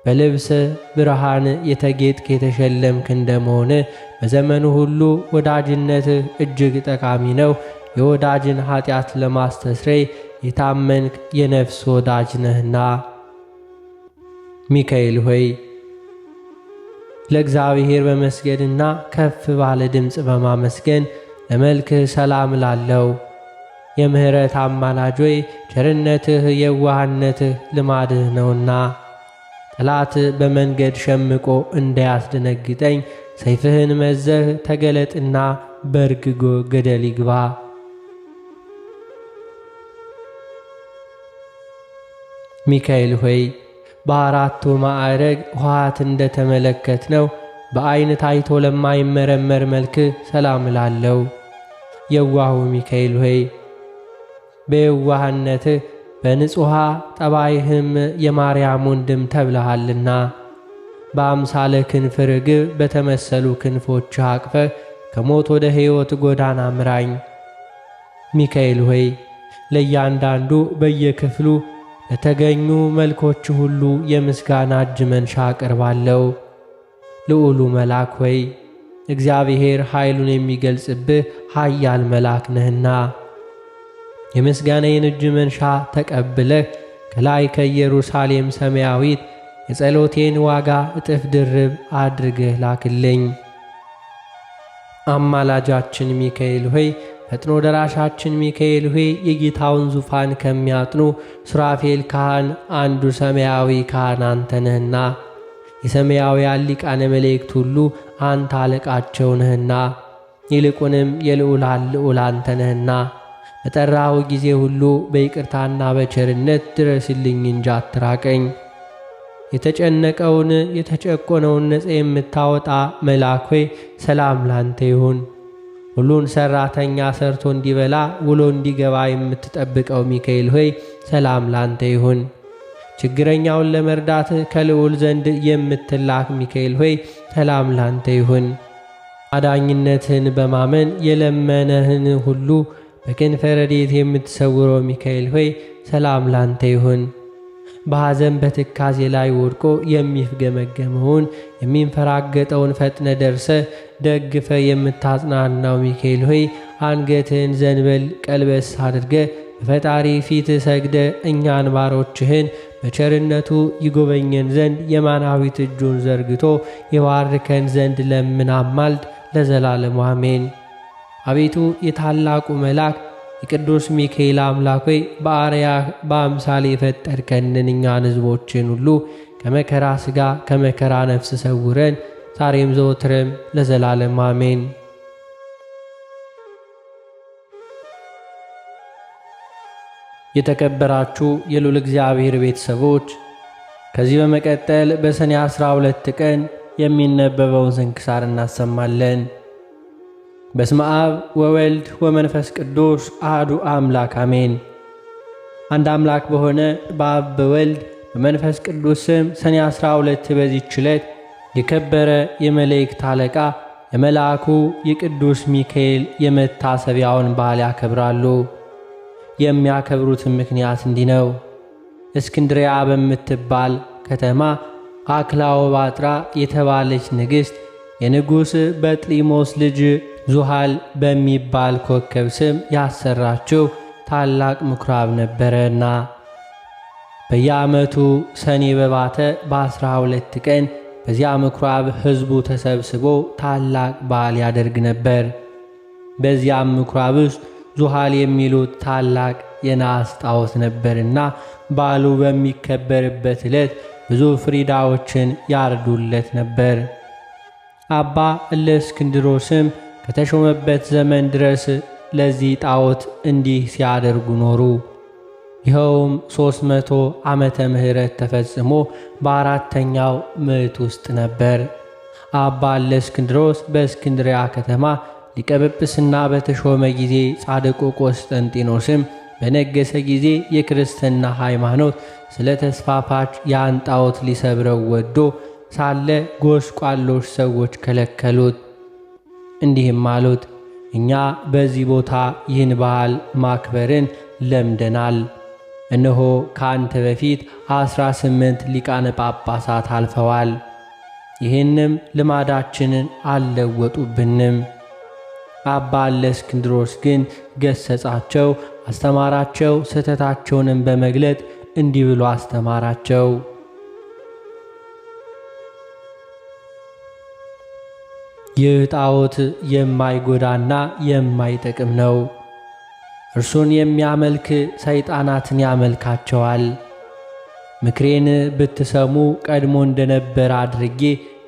በልብስ ብርሃን የተጌጥክ የተሸለምክ እንደመሆን በዘመኑ ሁሉ ወዳጅነትህ እጅግ ጠቃሚ ነው። የወዳጅን ኃጢአት ለማስተስረይ የታመንክ የነፍስ ወዳጅ ነህና። ሚካኤል ሆይ ለእግዚአብሔር በመስገድና ከፍ ባለ ድምፅ በማመስገን ለመልክህ ሰላም ላለው። የምሕረት አማላጅ ሆይ ቸርነትህ የዋህነትህ ልማድህ ነውና ጠላት በመንገድ ሸምቆ እንዳያስደነግጠኝ ሰይፍህን መዘህ ተገለጥና በርግጎ ገደል ይግባ። ሚካኤል ሆይ በአራቱ ማዕረግ ውሃት እንደተመለከት ነው በዐይን ታይቶ ለማይመረመር መልክህ ሰላም ላለው። የዋሁ ሚካኤል ሆይ በየዋህነትህ በንጹሐ ጠባይህም የማርያም ወንድም ተብለሃልና በአምሳለ ክንፍ ርግብ በተመሰሉ ክንፎችህ አቅፈህ ከሞት ወደ ሕይወት ጎዳና ምራኝ። ሚካኤል ሆይ ለእያንዳንዱ በየክፍሉ ለተገኙ መልኮች ሁሉ የምስጋና እጅ መንሻ አቀርባለሁ። ልዑሉ መልአክ ሆይ እግዚአብሔር ኃይሉን የሚገልጽብህ ኃያል መልአክ ነህና የምስጋናዬን እጅ መንሻ ተቀብለህ ከላይ ከኢየሩሳሌም ሰማያዊት የጸሎቴን ዋጋ እጥፍ ድርብ አድርገህ ላክልኝ። አማላጃችን ሚካኤል ሆይ ፈጥኖ ደራሻችን ሚካኤል ሆይ የጌታውን ዙፋን ከሚያጥኑ ሱራፌል ካህን አንዱ ሰማያዊ ካህን አንተ ነህና የሰማያውያን ሊቃነ መላእክት ሁሉ አንተ አለቃቸው ነህና ይልቁንም የልዑላን ልዑል አንተ ነህና በጠራሁ ጊዜ ሁሉ በይቅርታና በቸርነት ድረስልኝ እንጂ አትራቀኝ። የተጨነቀውን የተጨቆነውን ነፃ የምታወጣ መልአክ ሆይ ሰላም ላንተ ይሁን። ሁሉን ሠራተኛ ሰርቶ እንዲበላ ውሎ እንዲገባ የምትጠብቀው ሚካኤል ሆይ ሰላም ላንተ ይሁን። ችግረኛውን ለመርዳት ከልዑል ዘንድ የምትላክ ሚካኤል ሆይ ሰላም ላንተ ይሁን። አዳኝነትህን በማመን የለመነህን ሁሉ በክንፈ ረድኤት የምትሰውረው ሚካኤል ሆይ ሰላም ላንተ ይሁን። በሐዘን በትካዜ ላይ ወድቆ የሚፍገመገመውን የሚንፈራገጠውን ፈጥነ ደርሰ ደግፈ የምታጽናናው ሚካኤል ሆይ አንገትህን ዘንበል ቀልበስ አድርገ በፈጣሪ ፊት ሰግደ እኛን ባሮችህን በቸርነቱ ይጎበኘን ዘንድ የማናዊት እጁን ዘርግቶ የባርከን ዘንድ ለምን አማልድ ለዘላለሙ አሜን። አቤቱ የታላቁ መልአክ የቅዱስ ሚካኤል አምላክ ሆይ በአርያህ በአምሳሌ የፈጠርከንን እኛን ሕዝቦችን ሁሉ ከመከራ ሥጋ ከመከራ ነፍስ ሰውረን ዛሬም ዘወትርም ለዘላለም አሜን። የተከበራችሁ የልዑል እግዚአብሔር ቤተሰቦች ከዚህ በመቀጠል በሰኔ 12 ቀን የሚነበበውን ስንክሳር እናሰማለን። በስመ አብ ወወልድ ወመንፈስ ቅዱስ አሐዱ አምላክ አሜን። አንድ አምላክ በሆነ በአብ በወልድ በመንፈስ ቅዱስ ስም ሰኔ 12 በዚህች ዕለት የከበረ የመላእክት አለቃ የመልአኩ የቅዱስ ሚካኤል የመታሰቢያውን በዓል ያከብራሉ። የሚያከብሩትን ምክንያት እንዲህ ነው። እስክንድርያ በምትባል ከተማ አክላዎባጥራ የተባለች ንግሥት የንጉሥ በጥሊሞስ ልጅ ዙሃል በሚባል ኮከብ ስም ያሰራችው ታላቅ ምኵራብ ነበረና በየዓመቱ ሰኔ በባተ በ12 ቀን በዚያ ምኵራብ ሕዝቡ ተሰብስቦ ታላቅ በዓል ያደርግ ነበር። በዚያም ምኵራብ ውስጥ ዙሃል የሚሉት ታላቅ የናስ ጣዖት ነበርና በዓሉ በሚከበርበት ዕለት ብዙ ፍሪዳዎችን ያርዱለት ነበር። አባ እለእስክንድሮስም ከተሾመበት ዘመን ድረስ ለዚህ ጣዖት እንዲህ ሲያደርጉ ኖሩ። ይኸውም 300 ዓመተ ምህረት ተፈጽሞ በአራተኛው ምዕት ውስጥ ነበር። አባ እለእስክንድሮስ በእስክንድርያ ከተማ ሊቀ ጵጵስና በተሾመ ጊዜ ጻድቁ ቆስጠንጢኖስም በነገሰ ጊዜ የክርስትና ሃይማኖት ስለ ተስፋፋች ያን ጣዖት ሊሰብረው ወዶ ሳለ ጎስቋሎች ሰዎች ከለከሉት። እንዲህም አሉት፣ እኛ በዚህ ቦታ ይህን በዓል ማክበርን ለምደናል። እነሆ ከአንተ በፊት 18 ሊቃነ ጳጳሳት አልፈዋል። ይህንም ልማዳችንን አልለወጡብንም። አባ እለእስክንድሮስ ግን ገሰጻቸው፣ አስተማራቸው። ስህተታቸውንም በመግለጥ እንዲህ ብሎ አስተማራቸው። ይህ ጣዖት የማይጎዳና የማይጠቅም ነው። እርሱን የሚያመልክ ሰይጣናትን ያመልካቸዋል። ምክሬን ብትሰሙ ቀድሞ እንደነበረ አድርጌ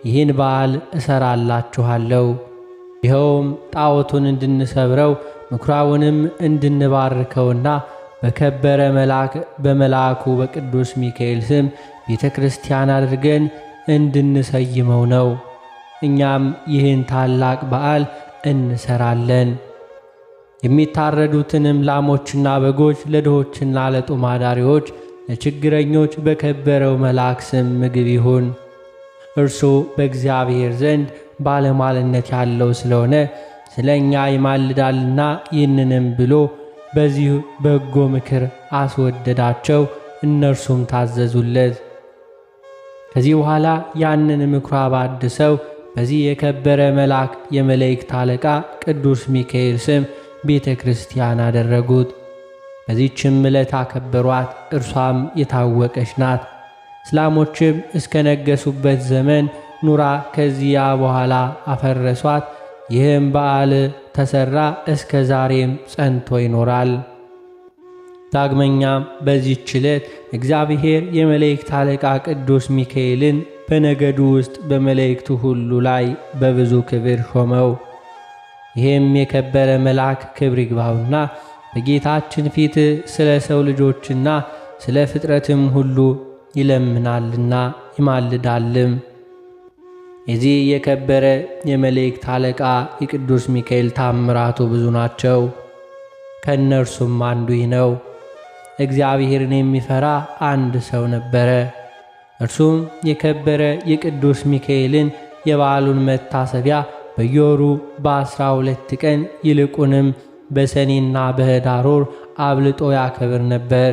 ይህን በዓል እሰራላችኋለሁ። ይኸውም ጣዖቱን እንድንሰብረው ምኵራቡንም እንድንባርከውና በከበረ መልአክ በመልአኩ በቅዱስ ሚካኤል ስም ቤተ ክርስቲያን አድርገን እንድንሰይመው ነው። እኛም ይህን ታላቅ በዓል እንሰራለን። የሚታረዱትንም ላሞችና በጎች ለድሆችና ለጦም አዳሪዎች ለችግረኞች በከበረው መልአክ ስም ምግብ ይሁን። እርሱ በእግዚአብሔር ዘንድ ባለሟልነት ያለው ስለሆነ ስለ እኛ ይማልዳልና። ይህንንም ብሎ በዚህ በጎ ምክር አስወደዳቸው፣ እነርሱም ታዘዙለት። ከዚህ በኋላ ያንን ምኵራብ አድሰው በዚህ የከበረ መልአክ የመላእክት አለቃ ቅዱስ ሚካኤል ስም ቤተ ክርስቲያን አደረጉት። በዚህችም ዕለት አከበሯት። እርሷም የታወቀች ናት። እስላሞችም እስከ ነገሱበት ዘመን ኑራ ከዚያ በኋላ አፈረሷት። ይህም በዓል ተሠራ፣ እስከ ዛሬም ጸንቶ ይኖራል። ዳግመኛም በዚህች ዕለት እግዚአብሔር የመላእክት አለቃ ቅዱስ ሚካኤልን በነገዱ ውስጥ በመላእክቱ ሁሉ ላይ በብዙ ክብር ሾመው። ይህም የከበረ መልአክ ክብር ይግባውና በጌታችን ፊት ስለ ሰው ልጆችና ስለ ፍጥረትም ሁሉ ይለምናልና ይማልዳልም። የዚህ የከበረ የመላእክት አለቃ የቅዱስ ሚካኤል ታምራቱ ብዙ ናቸው። ከእነርሱም አንዱ ይህ ነው። እግዚአብሔርን የሚፈራ አንድ ሰው ነበረ። እርሱም የከበረ የቅዱስ ሚካኤልን የበዓሉን መታሰቢያ በየወሩ በ12 ቀን ይልቁንም በሰኔና በኅዳር ወር አብልጦ ያከብር ነበር።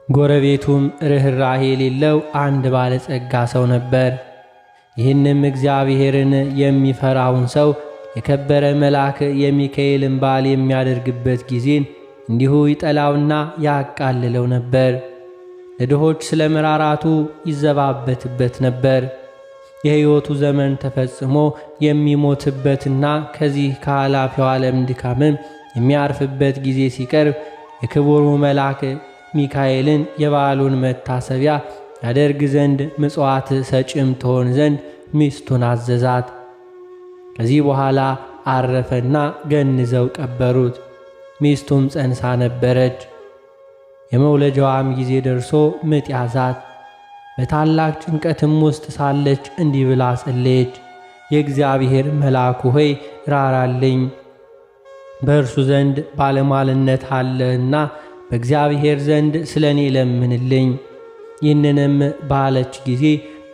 ጎረቤቱም ርኅራኄ የሌለው አንድ ባለጸጋ ሰው ነበር። ይህንም እግዚአብሔርን የሚፈራውን ሰው የከበረ መልአክ የሚካኤልን በዓል የሚያደርግበት ጊዜን እንዲሁ ይጠላውና ያቃልለው ነበር። ለድሆች ስለ መራራቱ ይዘባበትበት ነበር። የሕይወቱ ዘመን ተፈጽሞ የሚሞትበትና ከዚህ ከኃላፊው ዓለም ድካምም የሚያርፍበት ጊዜ ሲቀርብ የክቡሩ መልአክ ሚካኤልን የበዓሉን መታሰቢያ ያደርግ ዘንድ ምጽዋት ሰጭም ትሆን ዘንድ ሚስቱን አዘዛት። ከዚህ በኋላ አረፈና ገንዘው ቀበሩት። ሚስቱም ጸንሳ ነበረች። የመውለጃዋም ጊዜ ደርሶ ምጥ ያዛት። በታላቅ ጭንቀትም ውስጥ ሳለች እንዲህ ብላ ጸለየች። የእግዚአብሔር መልአኩ ሆይ ራራልኝ፣ በእርሱ ዘንድ ባለሟልነት አለህና በእግዚአብሔር ዘንድ ስለ እኔ ለምንልኝ። ይህንንም ባለች ጊዜ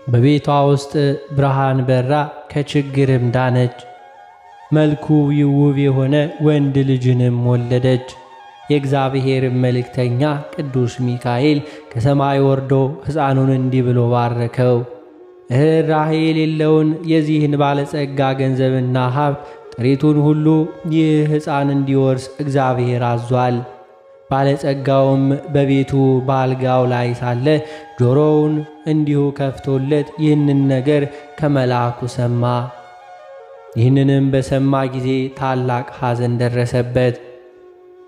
በቤቷ ውስጥ ብርሃን በራ፣ ከችግርም ዳነች። መልኩ ውብ የሆነ ወንድ ልጅንም ወለደች። የእግዚአብሔር መልእክተኛ ቅዱስ ሚካኤል ከሰማይ ወርዶ ሕፃኑን እንዲህ ብሎ ባረከው። ርኅራኄ የሌለውን የዚህን ባለጸጋ ገንዘብና ሀብት ጥሪቱን ሁሉ ይህ ሕፃን እንዲወርስ እግዚአብሔር አዟል። ባለጸጋውም በቤቱ በአልጋው ላይ ሳለ ጆሮውን እንዲሁ ከፍቶለት ይህንን ነገር ከመልአኩ ሰማ። ይህንንም በሰማ ጊዜ ታላቅ ሐዘን ደረሰበት።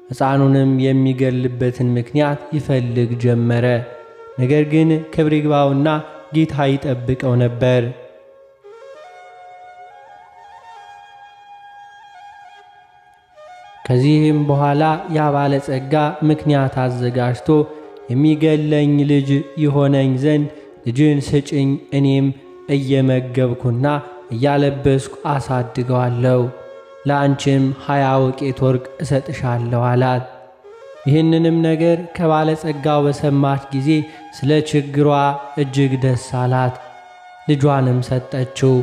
ሕፃኑንም የሚገልበትን ምክንያት ይፈልግ ጀመረ። ነገር ግን ክብር ይግባውና ጌታ ይጠብቀው ነበር። ከዚህም በኋላ ያ ባለጸጋ ምክንያት አዘጋጅቶ የሚገለኝ ልጅ ይሆነኝ ዘንድ ልጅን ስጭኝ፣ እኔም እየመገብኩና እያለበስኩ አሳድገዋለሁ፣ ለአንቺም 20 ወቄት ወርቅ እሰጥሻለሁ አላት። ይህንንም ነገር ከባለጸጋው በሰማች ጊዜ ስለ ችግሯ እጅግ ደስ አላት። ልጇንም ሰጠችው።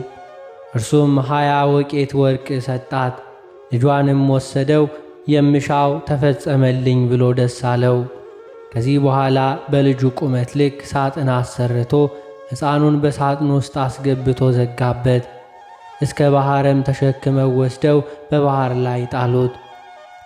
እርሱም 20 ወቄት ወርቅ ሰጣት። ልጇንም ወሰደው፣ የምሻው ተፈጸመልኝ ብሎ ደስ አለው። ከዚህ በኋላ በልጁ ቁመት ልክ ሳጥን አሰርቶ ሕፃኑን በሳጥን ውስጥ አስገብቶ ዘጋበት። እስከ ባሕርም ተሸክመው ወስደው በባሕር ላይ ጣሉት።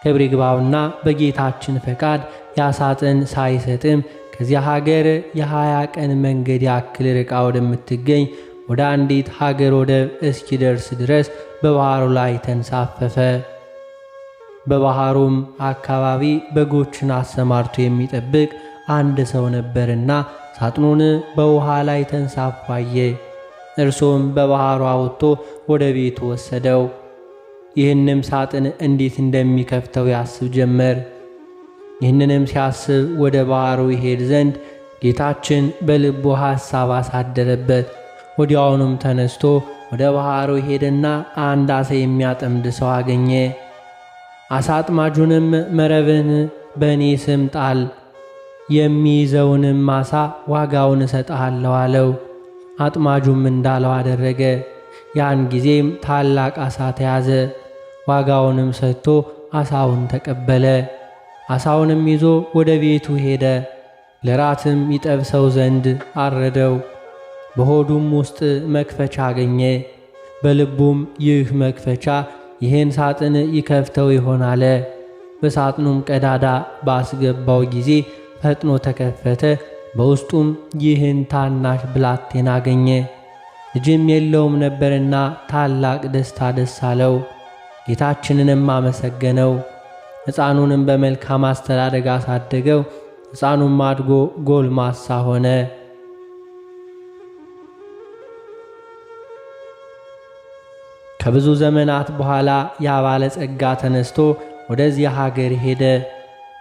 ክብር ይግባውና በጌታችን ፈቃድ ያ ሳጥን ሳይሰጥም ከዚያ ሀገር የ20 ቀን መንገድ ያክል ርቃ ወደምትገኝ ወደ አንዲት ሀገር ወደብ እስኪደርስ ድረስ በባሕሩ ላይ ተንሳፈፈ። በባሕሩም አካባቢ በጎችን አሰማርቶ የሚጠብቅ አንድ ሰው ነበርና ሳጥኑን በውሃ ላይ ተንሳፎ አየ። እርሱም በባሕሩ አውጥቶ ወደ ቤቱ ወሰደው። ይህንም ሳጥን እንዴት እንደሚከፍተው ያስብ ጀመር። ይህንንም ሲያስብ ወደ ባሕሩ ይሄድ ዘንድ ጌታችን በልቡ ሐሳብ አሳደረበት። ወዲያውኑም ተነስቶ ወደ ባሕሩ ሄደና አንድ ዓሣ የሚያጠምድ ሰው አገኘ። ዓሣ አጥማጁንም መረብን በእኔ ስም ጣል፣ የሚይዘውንም ዓሣ ዋጋውን እሰጥሃለሁ አለው። አጥማጁም እንዳለው አደረገ። ያን ጊዜም ታላቅ ዓሣ ተያዘ። ዋጋውንም ሰጥቶ ዓሣውን ተቀበለ። ዓሣውንም ይዞ ወደ ቤቱ ሄደ። ለራትም ይጠብሰው ዘንድ አረደው። በሆዱም ውስጥ መክፈቻ አገኘ። በልቡም ይህ መክፈቻ ይህን ሳጥን ይከፍተው ይሆን አለ። በሳጥኑም ቀዳዳ ባስገባው ጊዜ ፈጥኖ ተከፈተ። በውስጡም ይህን ታናሽ ብላቴና አገኘ። ልጅም የለውም ነበርና ታላቅ ደስታ ደስ አለው። ጌታችንንም አመሰገነው። ሕፃኑንም በመልካም አስተዳደግ አሳደገው። ሕፃኑም አድጎ ጎልማሳ ሆነ። ከብዙ ዘመናት በኋላ ያ ባለጸጋ ተነስቶ ወደዚያ ሀገር ሄደ።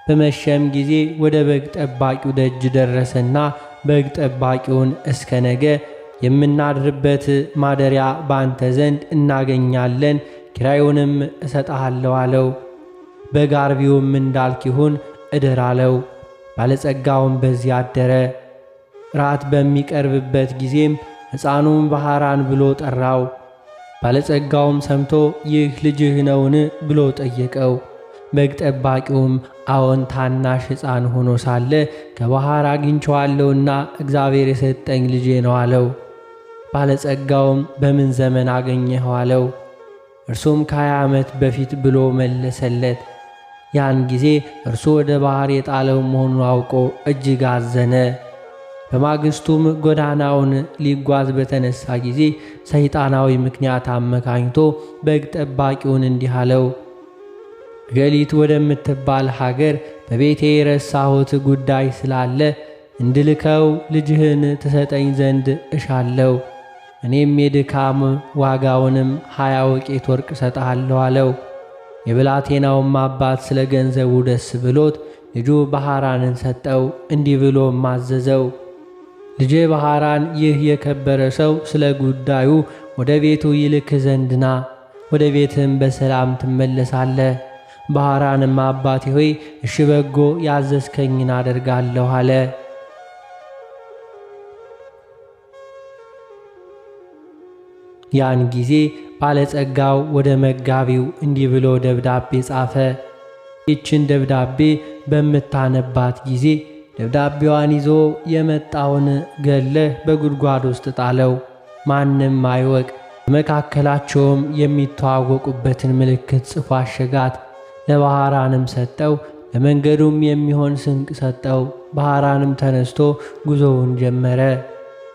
በመሸም ጊዜ ወደ በግ ጠባቂው ደጅ ደረሰና በግ ጠባቂውን እስከ ነገ የምናድርበት ማደሪያ ባንተ ዘንድ እናገኛለን፣ ኪራዩንም እሰጥሃለሁ አለው። በግ አርቢውም እንዳልክ ይሁን እደር አለው። ባለጸጋውም በዚያ አደረ። ራት በሚቀርብበት ጊዜም ሕፃኑን ባሕራን ብሎ ጠራው። ባለጸጋውም ሰምቶ ይህ ልጅህ ነውን ብሎ ጠየቀው። በግ ጠባቂውም አዎን፣ ታናሽ ሕፃን ሆኖ ሳለ ከባሕር አግኝቼዋለሁና እግዚአብሔር የሰጠኝ ልጄ ነው አለው። ባለጸጋውም በምን ዘመን አገኘኸው አለው። እርሱም ከ20 ዓመት በፊት ብሎ መለሰለት። ያን ጊዜ እርሱ ወደ ባሕር የጣለው መሆኑን አውቆ እጅግ አዘነ። በማግስቱም ጎዳናውን ሊጓዝ በተነሳ ጊዜ ሰይጣናዊ ምክንያት አመካኝቶ በግ ጠባቂውን እንዲህ አለው፣ ገሊት ወደምትባል ሀገር በቤቴ የረሳሁት ጉዳይ ስላለ እንድልከው ልጅህን ትሰጠኝ ዘንድ እሻለሁ። እኔም የድካም ዋጋውንም 20 ወቄት ወርቅ እሰጥሃለሁ አለው። የብላቴናውም አባት ስለ ገንዘቡ ደስ ብሎት ልጁ ባሕራንን ሰጠው። እንዲህ ብሎ ማዘዘው፣ ልጄ ባሕራን ይህ የከበረ ሰው ስለ ጉዳዩ ወደ ቤቱ ይልክ ዘንድና ወደ ቤትም በሰላም ትመለሳለህ። ባሕራንም አባቴ ሆይ እሺ በጎ ያዘዝከኝን አደርጋለሁ አለ። ያን ጊዜ ባለጸጋው ወደ መጋቢው እንዲህ ብሎ ደብዳቤ ጻፈ። ይችን ደብዳቤ በምታነባት ጊዜ ደብዳቤዋን ይዞ የመጣውን ገለህ በጉድጓድ ውስጥ ጣለው፣ ማንም አይወቅ። በመካከላቸውም የሚተዋወቁበትን ምልክት ጽፎ አሸጋት። ለባሕራንም ሰጠው፣ ለመንገዱም የሚሆን ስንቅ ሰጠው። ባሕራንም ተነስቶ ጉዞውን ጀመረ።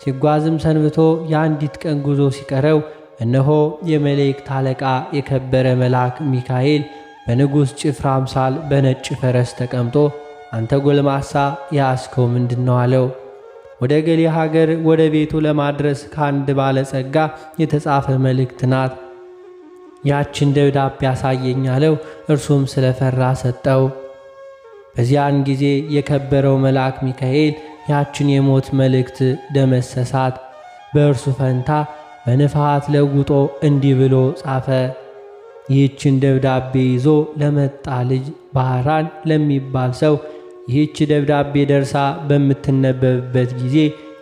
ሲጓዝም ሰንብቶ የአንዲት ቀን ጉዞ ሲቀረው እነሆ የመላእክት አለቃ የከበረ መልአክ ሚካኤል በንጉሥ ጭፍራ አምሳል በነጭ ፈረስ ተቀምጦ አንተ ጎልማሳ ያስከው ምንድነው አለው። ወደ ገሌ ሀገር ወደ ቤቱ ለማድረስ ከአንድ ባለጸጋ የተጻፈ መልእክት ናት፣ ያችን ደብዳቤ ያሳየኝ አለው። እርሱም ስለፈራ ሰጠው። በዚያን ጊዜ የከበረው መልአክ ሚካኤል ያችን የሞት መልእክት ደመሰሳት። በእርሱ ፈንታ በንፍሃት ለውጦ እንዲህ ብሎ ጻፈ። ይህችን ደብዳቤ ይዞ ለመጣ ልጅ ባህራን ለሚባል ሰው ይህች ደብዳቤ ደርሳ በምትነበብበት ጊዜ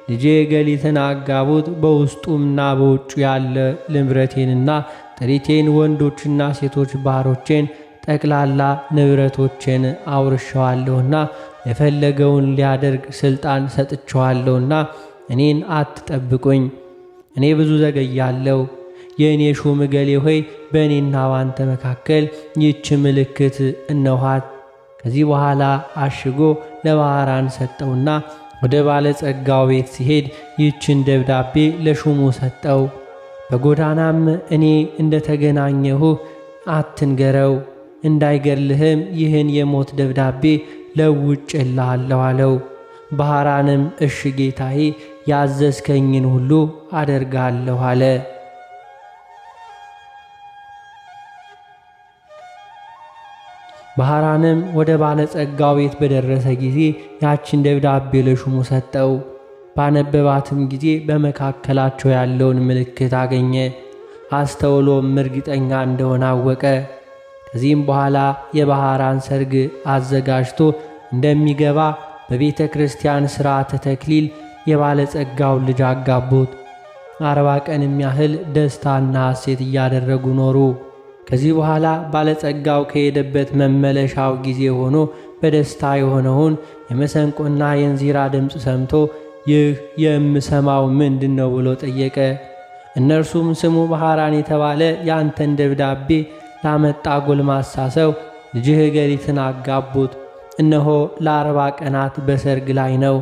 ልጄ ገሊትን አጋቡት፣ በውስጡምና በውጩ ያለ ንብረቴንና ጥሪቴን፣ ወንዶችና ሴቶች ባሮቼን፣ ጠቅላላ ንብረቶቼን አውርሸዋለሁና የፈለገውን ሊያደርግ ሥልጣን ሰጥቼዋለሁና እኔን አትጠብቁኝ፣ እኔ ብዙ ዘገያለሁ። የእኔ ሹም እገሌ ሆይ በእኔና ባንተ መካከል ይህች ምልክት እነኋት። ከዚህ በኋላ አሽጎ ለባህራን ሰጠውና ወደ ባለጸጋው ቤት ሲሄድ ይህችን ደብዳቤ ለሹሙ ሰጠው። በጎዳናም እኔ እንደተገናኘሁ አትንገረው፣ እንዳይገድልህም ይህን የሞት ደብዳቤ ለውጬልሃለሁ አለው። ባህራንም እሺ ጌታዬ፣ ያዘዝከኝን ሁሉ አደርጋለሁ አለ። ባህራንም ወደ ባለጸጋው ቤት በደረሰ ጊዜ ያችን ደብዳቤ ለሹሙ ሰጠው። ባነበባትም ጊዜ በመካከላቸው ያለውን ምልክት አገኘ። አስተውሎም እርግጠኛ እንደሆነ አወቀ። ከዚህም በኋላ የባህራን ሰርግ አዘጋጅቶ እንደሚገባ በቤተ ክርስቲያን ሥርዓተ ተክሊል የባለጸጋውን ልጅ አጋቡት። 40 ቀንም ያህል ደስታና ሐሴት እያደረጉ ኖሩ። ከዚህ በኋላ ባለጸጋው ከሄደበት መመለሻው ጊዜ ሆኖ በደስታ የሆነውን የመሰንቆና የእንዚራ ድምፅ ሰምቶ ይህ የምሰማው ምንድን ነው ብሎ ጠየቀ። እነርሱም ስሙ ባህራን የተባለ ያንተን ደብዳቤ ላመጣ ጎልማሳ ሰው ልጅህ ገሊትን አጋቡት፣ እነሆ ለ40 ቀናት በሰርግ ላይ ነው።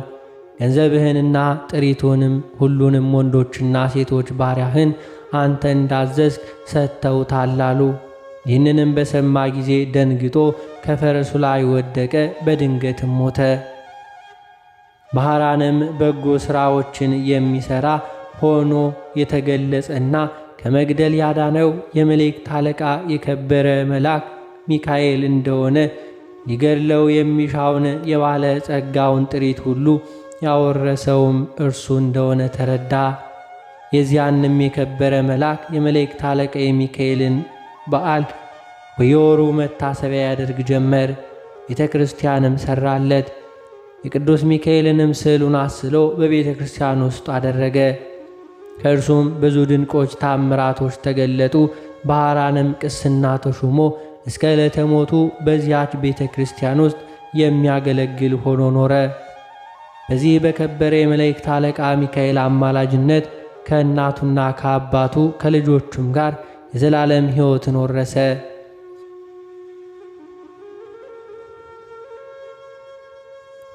ገንዘብህንና ጥሪቱንም ሁሉንም ወንዶችና ሴቶች ባሪያህን አንተ እንዳዘዝክ ሰጥተውታል አሉ። ይህንንም በሰማ ጊዜ ደንግጦ ከፈረሱ ላይ ወደቀ፣ በድንገትም ሞተ። ባህራንም በጎ ሥራዎችን የሚሠራ ሆኖ የተገለጸና ከመግደል ያዳነው የመላእክት አለቃ የከበረ መልአክ ሚካኤል እንደሆነ ሊገድለው የሚሻውን የባለ ጸጋውን ጥሪት ሁሉ ያወረሰውም እርሱ እንደሆነ ተረዳ። የዚያንም የከበረ መልአክ የመላእክት አለቃ የሚካኤልን በዓል በየወሩ መታሰቢያ ያደርግ ጀመር። ቤተ ክርስቲያንም ሠራለት። የቅዱስ ሚካኤልንም ስዕሉን አስሎ በቤተ ክርስቲያን ውስጥ አደረገ። ከእርሱም ብዙ ድንቆች ታምራቶች ተገለጡ። ባህራንም ቅስና ተሹሞ እስከ ዕለተ ሞቱ በዚያች ቤተ ክርስቲያን ውስጥ የሚያገለግል ሆኖ ኖረ። በዚህ በከበረ የመላእክት አለቃ ሚካኤል አማላጅነት ከእናቱና ከአባቱ ከልጆቹም ጋር የዘላለም ሕይወትን ወረሰ።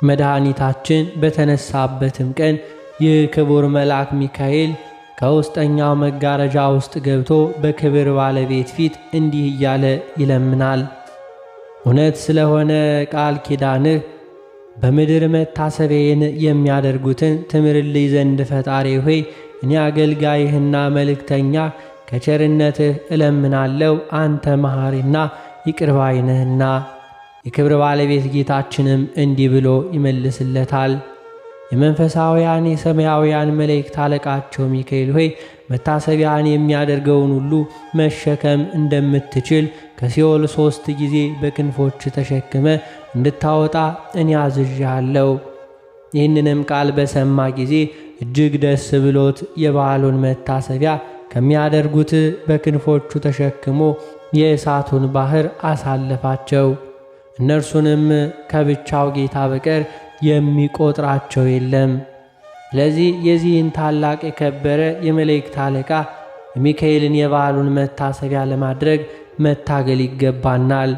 መድኃኒታችን በተነሳበትም ቀን ይህ ክቡር መልአክ ሚካኤል ከውስጠኛው መጋረጃ ውስጥ ገብቶ በክብር ባለቤት ፊት እንዲህ እያለ ይለምናል። እውነት ስለሆነ ቃል ኪዳንህ በምድር መታሰቢያን የሚያደርጉትን ትምርልኝ ዘንድ ፈጣሪ ሆይ እኔ አገልጋይህና መልእክተኛ ከቸርነትህ እለምናለሁ። አንተ መሐሪና ይቅር ባይ ነህና። የክብር ባለቤት ጌታችንም እንዲህ ብሎ ይመልስለታል። የመንፈሳውያን የሰማያውያን መላእክት አለቃቸው ሚካኤል ሆይ መታሰቢያን የሚያደርገውን ሁሉ መሸከም እንደምትችል ከሲኦል 3 ጊዜ በክንፎች ተሸክመ እንድታወጣ እኔ አዝዣለሁ። ይህንንም ቃል በሰማ ጊዜ እጅግ ደስ ብሎት የበዓሉን መታሰቢያ ከሚያደርጉት በክንፎቹ ተሸክሞ የእሳቱን ባህር አሳለፋቸው። እነርሱንም ከብቻው ጌታ በቀር የሚቆጥራቸው የለም። ስለዚህ የዚህን ታላቅ የከበረ የመላእክት አለቃ የሚካኤልን የበዓሉን መታሰቢያ ለማድረግ መታገል ይገባናል።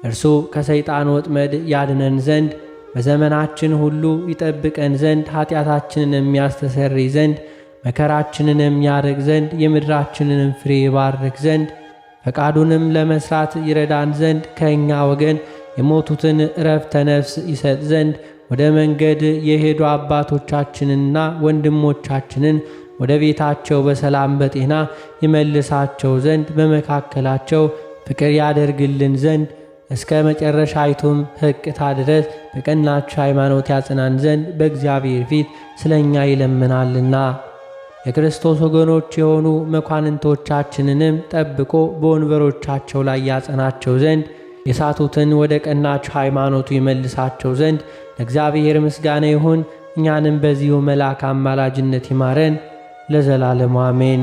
እርሱ ከሰይጣን ወጥመድ ያድነን ዘንድ በዘመናችን ሁሉ ይጠብቀን ዘንድ ኃጢአታችንን የሚያስተሰርይ ዘንድ መከራችንን የሚያርቅ ዘንድ የምድራችንንም ፍሬ ይባርክ ዘንድ ፈቃዱንም ለመስራት ይረዳን ዘንድ ከእኛ ወገን የሞቱትን ዕረፍተ ነፍስ ይሰጥ ዘንድ ወደ መንገድ የሄዱ አባቶቻችንና ወንድሞቻችንን ወደ ቤታቸው በሰላም በጤና ይመልሳቸው ዘንድ በመካከላቸው ፍቅር ያደርግልን ዘንድ እስከ መጨረሻይቱም ሕቅታ ድረስ በቀናች ሃይማኖት ያጽናን ዘንድ በእግዚአብሔር ፊት ስለኛ ይለምናልና የክርስቶስ ወገኖች የሆኑ መኳንንቶቻችንንም ጠብቆ በወንበሮቻቸው ላይ ያጸናቸው ዘንድ የሳቱትን ወደ ቀናች ሃይማኖቱ ይመልሳቸው ዘንድ ለእግዚአብሔር ምስጋና ይሁን። እኛንም በዚሁ መልአክ አማላጅነት ይማረን ለዘላለሙ አሜን።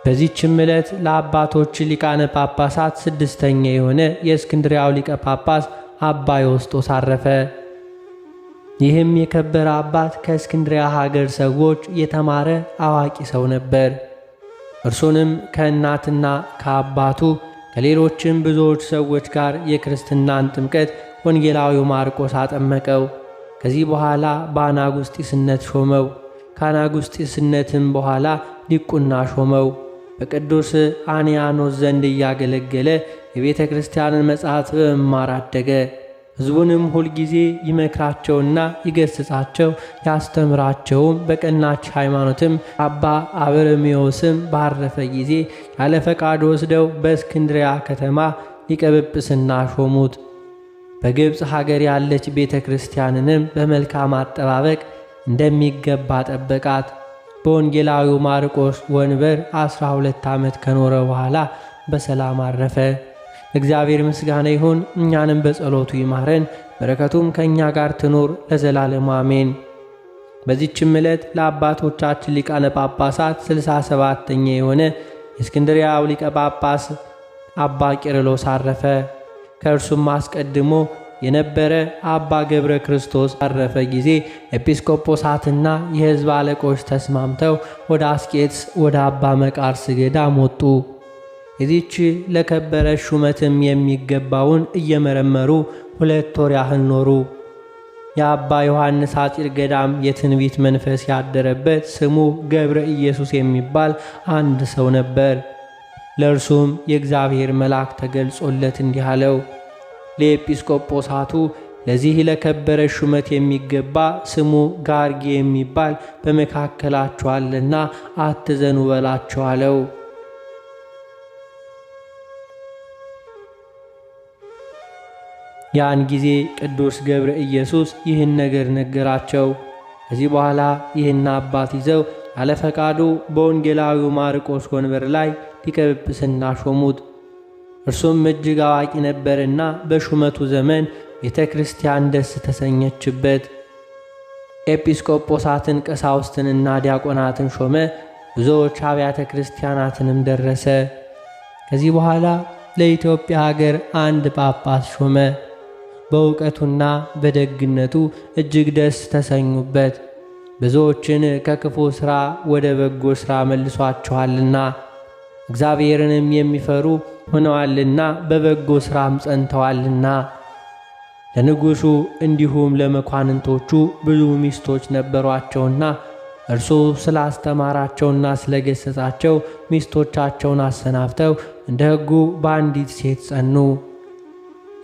በዚህችም ዕለት ለአባቶች ሊቃነ ጳጳሳት ስድስተኛ የሆነ የእስክንድርያው ሊቀ ጳጳስ አባ ዮስጦስ አረፈ። ይህም የከበረ አባት ከእስክንድርያ ሀገር ሰዎች የተማረ አዋቂ ሰው ነበር። እርሱንም ከእናትና ከአባቱ ከሌሎችም ብዙዎች ሰዎች ጋር የክርስትናን ጥምቀት ወንጌላዊው ማርቆስ አጠመቀው። ከዚህ በኋላ በአናጉስጢስነት ሾመው። ከአናጉስጢስነትም በኋላ ዲቁና ሾመው። በቅዱስ አንያኖስ ዘንድ እያገለገለ የቤተ ክርስቲያንን መጻሕፍት በመማር አደገ። ሕዝቡንም ሁልጊዜ ይመክራቸውና ይገሥጻቸው ያስተምራቸውም። በቀናች ሃይማኖትም አባ አበርሜዎስም ባረፈ ጊዜ ያለ ፈቃድ ወስደው በእስክንድርያ ከተማ ሊቀ ጵጵስና ሾሙት። በግብፅ ሀገር ያለች ቤተ ክርስቲያንንም በመልካም አጠባበቅ እንደሚገባ ጠበቃት። በወንጌላዊው ማርቆስ ወንበር 12 ዓመት ከኖረ በኋላ በሰላም አረፈ። እግዚአብሔር ምስጋና ይሁን። እኛንም በጸሎቱ ይማረን፣ በረከቱም ከእኛ ጋር ትኖር ለዘላለሙ አሜን። በዚህችም ዕለት ለአባቶቻችን ሊቃነ ጳጳሳት 67ኛ የሆነ የእስክንድርያው ሊቀ ጳጳስ አባ ቄርሎስ አረፈ። ከእርሱም አስቀድሞ የነበረ አባ ገብረ ክርስቶስ አረፈ ጊዜ ኤጲስቆጶሳትና የሕዝብ አለቆች ተስማምተው ወደ አስቄጥስ ወደ አባ መቃርስ ገዳም ወጡ። የዚህች ለከበረ ሹመትም የሚገባውን እየመረመሩ 2 ወር ያህል ኖሩ። የአባ ዮሐንስ አጢር ገዳም የትንቢት መንፈስ ያደረበት ስሙ ገብረ ኢየሱስ የሚባል አንድ ሰው ነበር። ለእርሱም የእግዚአብሔር መልአክ ተገልጾለት እንዲህ አለው፣ ለኤጲስቆጶሳቱ ለዚህ ለከበረ ሹመት የሚገባ ስሙ ጋርጌ የሚባል በመካከላችሁ አለና አትዘኑ በላቸው አለው። ያን ጊዜ ቅዱስ ገብረ ኢየሱስ ይህን ነገር ነገራቸው። ከዚህ በኋላ ይህን አባት ይዘው ያለ ፈቃዱ በወንጌላዊው ማርቆስ ወንበር ላይ ሊቀ ጵጵስና ሾሙት። እርሱም እጅግ አዋቂ ነበርና በሹመቱ ዘመን ቤተ ክርስቲያን ደስ ተሰኘችበት። ኤጲስቆጶሳትን ቀሳውስትንና ዲያቆናትን ሾመ። ብዙዎች አብያተ ክርስቲያናትንም ደረሰ። ከዚህ በኋላ ለኢትዮጵያ ሀገር አንድ ጳጳስ ሾመ። በእውቀቱና በደግነቱ እጅግ ደስ ተሰኙበት። ብዙዎችን ከክፉ ሥራ ወደ በጎ ሥራ መልሷቸዋልና እግዚአብሔርንም የሚፈሩ ሆነዋልና በበጎ ሥራም ጸንተዋልና። ለንጉሡ እንዲሁም ለመኳንንቶቹ ብዙ ሚስቶች ነበሯቸውና እርሱ ስላስተማራቸውና ስለገሠጻቸው ሚስቶቻቸውን አሰናፍተው እንደ ሕጉ በአንዲት ሴት ጸኑ።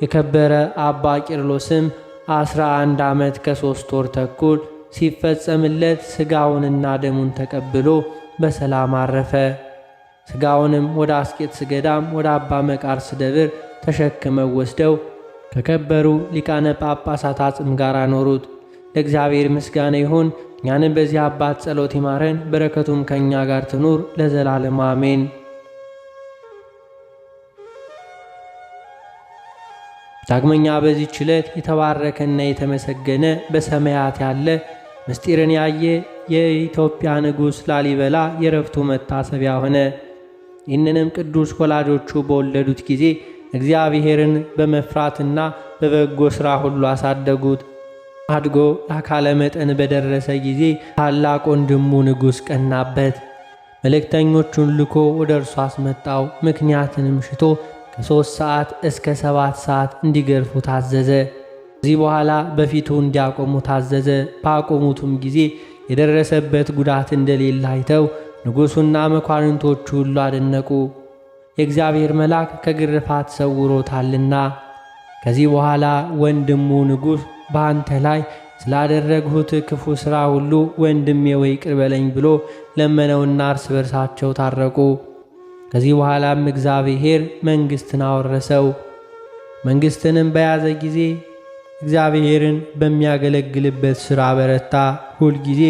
የከበረ አባ ቄርሎስም 11 ዓመት ከ3 ወር ተኩል ሲፈጸምለት ሥጋውንና ደሙን ተቀብሎ በሰላም አረፈ። ሥጋውንም ወደ አስቄጥስ ገዳም ወደ አባ መቃርስ ደብር ተሸክመው ወስደው ከከበሩ ሊቃነ ጳጳሳት አጽም ጋር አኖሩት። ለእግዚአብሔር ምስጋና ይሁን። እኛንም በዚህ አባት ጸሎት ይማረን፣ በረከቱም ከእኛ ጋር ትኑር ለዘላለም አሜን። ዳግመኛ በዚህች ዕለት የተባረከና የተመሰገነ በሰማያት ያለ ምስጢርን ያየ የኢትዮጵያ ንጉሥ ላሊበላ የረፍቱ መታሰቢያ ሆነ። ይህንንም ቅዱስ ወላጆቹ በወለዱት ጊዜ እግዚአብሔርን በመፍራትና በበጎ ሥራ ሁሉ አሳደጉት። አድጎ ለአካለ መጠን በደረሰ ጊዜ ታላቅ ወንድሙ ንጉሥ ቀናበት። መልእክተኞቹን ልኮ ወደ እርሱ አስመጣው። ምክንያትንም ሽቶ ከ3 ሰዓት እስከ 7 ሰዓት እንዲገርፉ ታዘዘ። ከዚህ በኋላ በፊቱ እንዲያቆሙ ታዘዘ። ባቆሙትም ጊዜ የደረሰበት ጉዳት እንደሌለ አይተው ንጉሡና መኳንንቶቹ ሁሉ አደነቁ። የእግዚአብሔር መልአክ ከግርፋት ሰውሮታልና። ከዚህ በኋላ ወንድሙ ንጉሥ በአንተ ላይ ስላደረግሁት ክፉ ሥራ ሁሉ ወንድሜ ወይ ይቅር በለኝ ብሎ ለመነውና እርስ በርሳቸው ታረቁ። ከዚህ በኋላም እግዚአብሔር መንግሥትን አወረሰው። መንግሥትንም በያዘ ጊዜ እግዚአብሔርን በሚያገለግልበት ሥራ በረታ። ሁል ጊዜ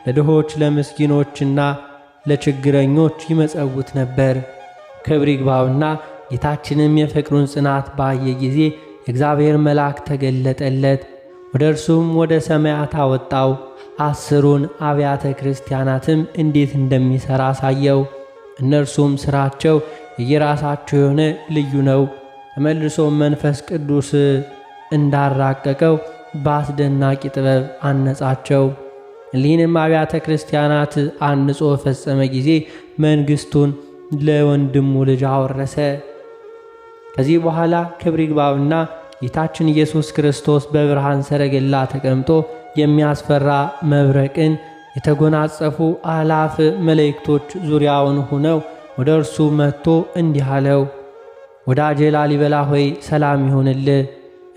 ለድሆች ለምስኪኖችና ለችግረኞች ይመጸውት ነበር። ክብር ይግባውና ጌታችንም የፍቅሩን ጽናት ባየ ጊዜ የእግዚአብሔር መልአክ ተገለጠለት። ወደ እርሱም ወደ ሰማያት አወጣው። 10ሩን አብያተ ክርስቲያናትም እንዴት እንደሚሠራ አሳየው። እነርሱም ሥራቸው የየራሳቸው የሆነ ልዩ ነው። ተመልሶም መንፈስ ቅዱስ እንዳራቀቀው በአስደናቂ ጥበብ አነጻቸው። እሊህንም አብያተ ክርስቲያናት አንጾ ፈጸመ ጊዜ መንግሥቱን ለወንድሙ ልጅ አወረሰ። ከዚህ በኋላ ክብር ይግባውና ጌታችን ኢየሱስ ክርስቶስ በብርሃን ሰረገላ ተቀምጦ የሚያስፈራ መብረቅን የተጎናጸፉ አላፍ መላእክቶች ዙሪያውን ሆነው ወደ እርሱ መጥቶ እንዲህ አለው። ወዳጄ ላሊበላ ሆይ ሰላም ይሁንልህ።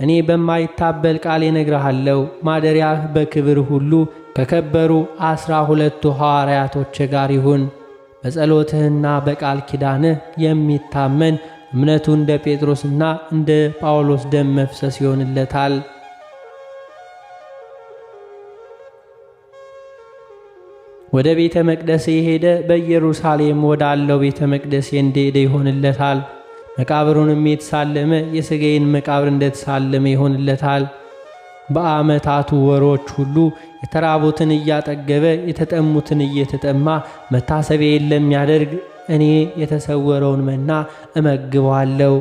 እኔ በማይታበል ቃል እነግርሃለሁ። ማደሪያህ በክብር ሁሉ ከከበሩ 12 ሐዋርያቶች ጋር ይሁን። በጸሎትህና በቃል ኪዳንህ የሚታመን እምነቱ እንደ ጴጥሮስና እንደ ጳውሎስ ደም መፍሰስ ይሆንለታል። ወደ ቤተ መቅደስ የሄደ በኢየሩሳሌም ወዳለው ቤተ መቅደስ እንደሄደ ይሆንለታል። መቃብሩንም የተሳለመ የሥጋዬን መቃብር እንደተሳለመ ይሆንለታል። በዓመታቱ ወሮች ሁሉ የተራቡትን እያጠገበ የተጠሙትን እየተጠማ መታሰቢያዬን ለሚያደርግ እኔ የተሰወረውን መና እመግበዋለሁ፣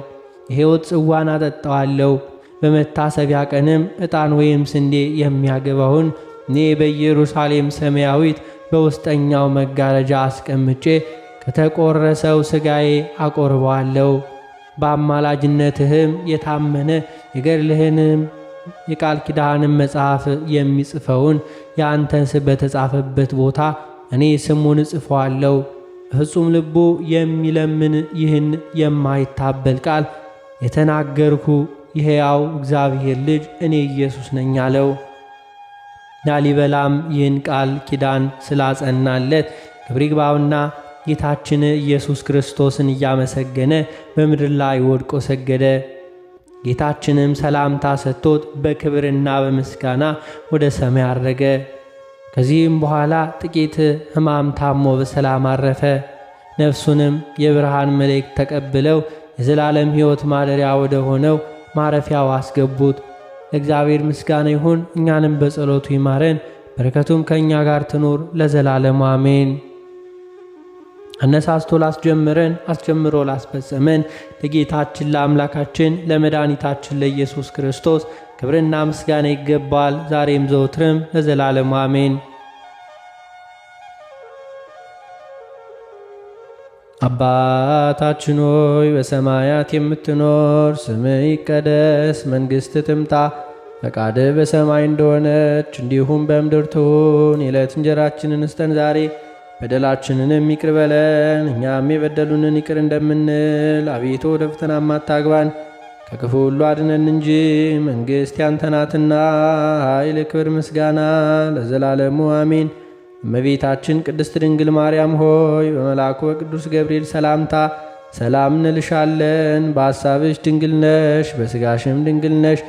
የሕይወት ጽዋን አጠጣዋለሁ። በመታሰቢያ ቀንም ዕጣን ወይም ስንዴ የሚያገባውን እኔ በኢየሩሳሌም ሰማያዊት በውስጠኛው መጋረጃ አስቀምጬ ከተቆረሰው ሥጋዬ አቆርበዋለሁ። በአማላጅነትህም የታመነ የገድልህንም የቃል ኪዳንም መጽሐፍ የሚጽፈውን የአንተን ስም በተጻፈበት ቦታ እኔ ስሙን እጽፈዋለሁ። በፍጹም ልቡ የሚለምን ይህን የማይታበል ቃል የተናገርኩ የሕያው እግዚአብሔር ልጅ እኔ ኢየሱስ ነኝ አለው። ላሊበላም ይህን ቃል ኪዳን ስላጸናለት ክብር ይግባውና ጌታችን ኢየሱስ ክርስቶስን እያመሰገነ በምድር ላይ ወድቆ ሰገደ። ጌታችንም ሰላምታ ሰጥቶት በክብርና በምስጋና ወደ ሰማይ አረገ። ከዚህም በኋላ ጥቂት ሕማም ታሞ በሰላም አረፈ። ነፍሱንም የብርሃን መላእክት ተቀብለው የዘላለም ሕይወት ማደሪያ ወደ ሆነው ማረፊያው አስገቡት። ለእግዚአብሔር ምስጋና ይሁን፣ እኛንም በጸሎቱ ይማረን፣ በረከቱም ከእኛ ጋር ትኑር ለዘላለሙ አሜን። አነሳስቶ ላስጀምረን አስጀምሮ ላስፈጸመን ለጌታችን ለአምላካችን ለመድኃኒታችን ለኢየሱስ ክርስቶስ ክብርና ምስጋና ይገባል፣ ዛሬም ዘወትርም ለዘላለሙ አሜን። አባታችን ሆይ በሰማያት የምትኖር፣ ስምህ ይቀደስ፣ መንግሥትህ ትምጣ፣ ፈቃድህ በሰማይ እንደሆነች እንዲሁም በምድር ትሁን። የዕለት እንጀራችንን ስጠን ዛሬ፣ በደላችንንም ይቅር በለን እኛም የበደሉንን ይቅር እንደምንል። አቤቱ ወደ ፈተናም አታግባን ከክፉ ሁሉ አድነን እንጂ መንግሥት ያንተ ናትና፣ ኃይል፣ ክብር፣ ምስጋና ለዘላለሙ አሜን። እመቤታችን ቅድስት ድንግል ማርያም ሆይ በመልአኩ በቅዱስ ገብርኤል ሰላምታ ሰላም እንልሻለን። በሐሳብሽ ድንግል ነሽ፣ በሥጋሽም ድንግል ነሽ።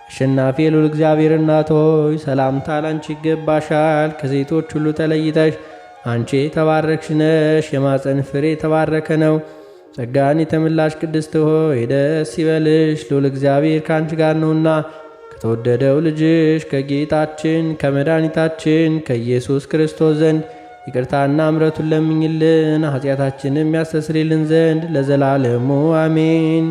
አሸናፊ የልዑል እግዚአብሔር እናት ሆይ ሰላምታ ላንቺ ይገባሻል። ከሴቶች ሁሉ ተለይተሽ አንቺ የተባረክሽ ነሽ፣ የማፀን ፍሬ የተባረከ ነው። ጸጋን የተመላሽ ቅድስት ሆይ ደስ ይበልሽ፣ ልዑል እግዚአብሔር ከአንቺ ጋር ነውና ከተወደደው ልጅሽ ከጌታችን ከመድኃኒታችን ከኢየሱስ ክርስቶስ ዘንድ ይቅርታና ምሕረቱን ለምኝልን ኃጢአታችንም ያስተሰርይልን ዘንድ ለዘላለሙ አሜን።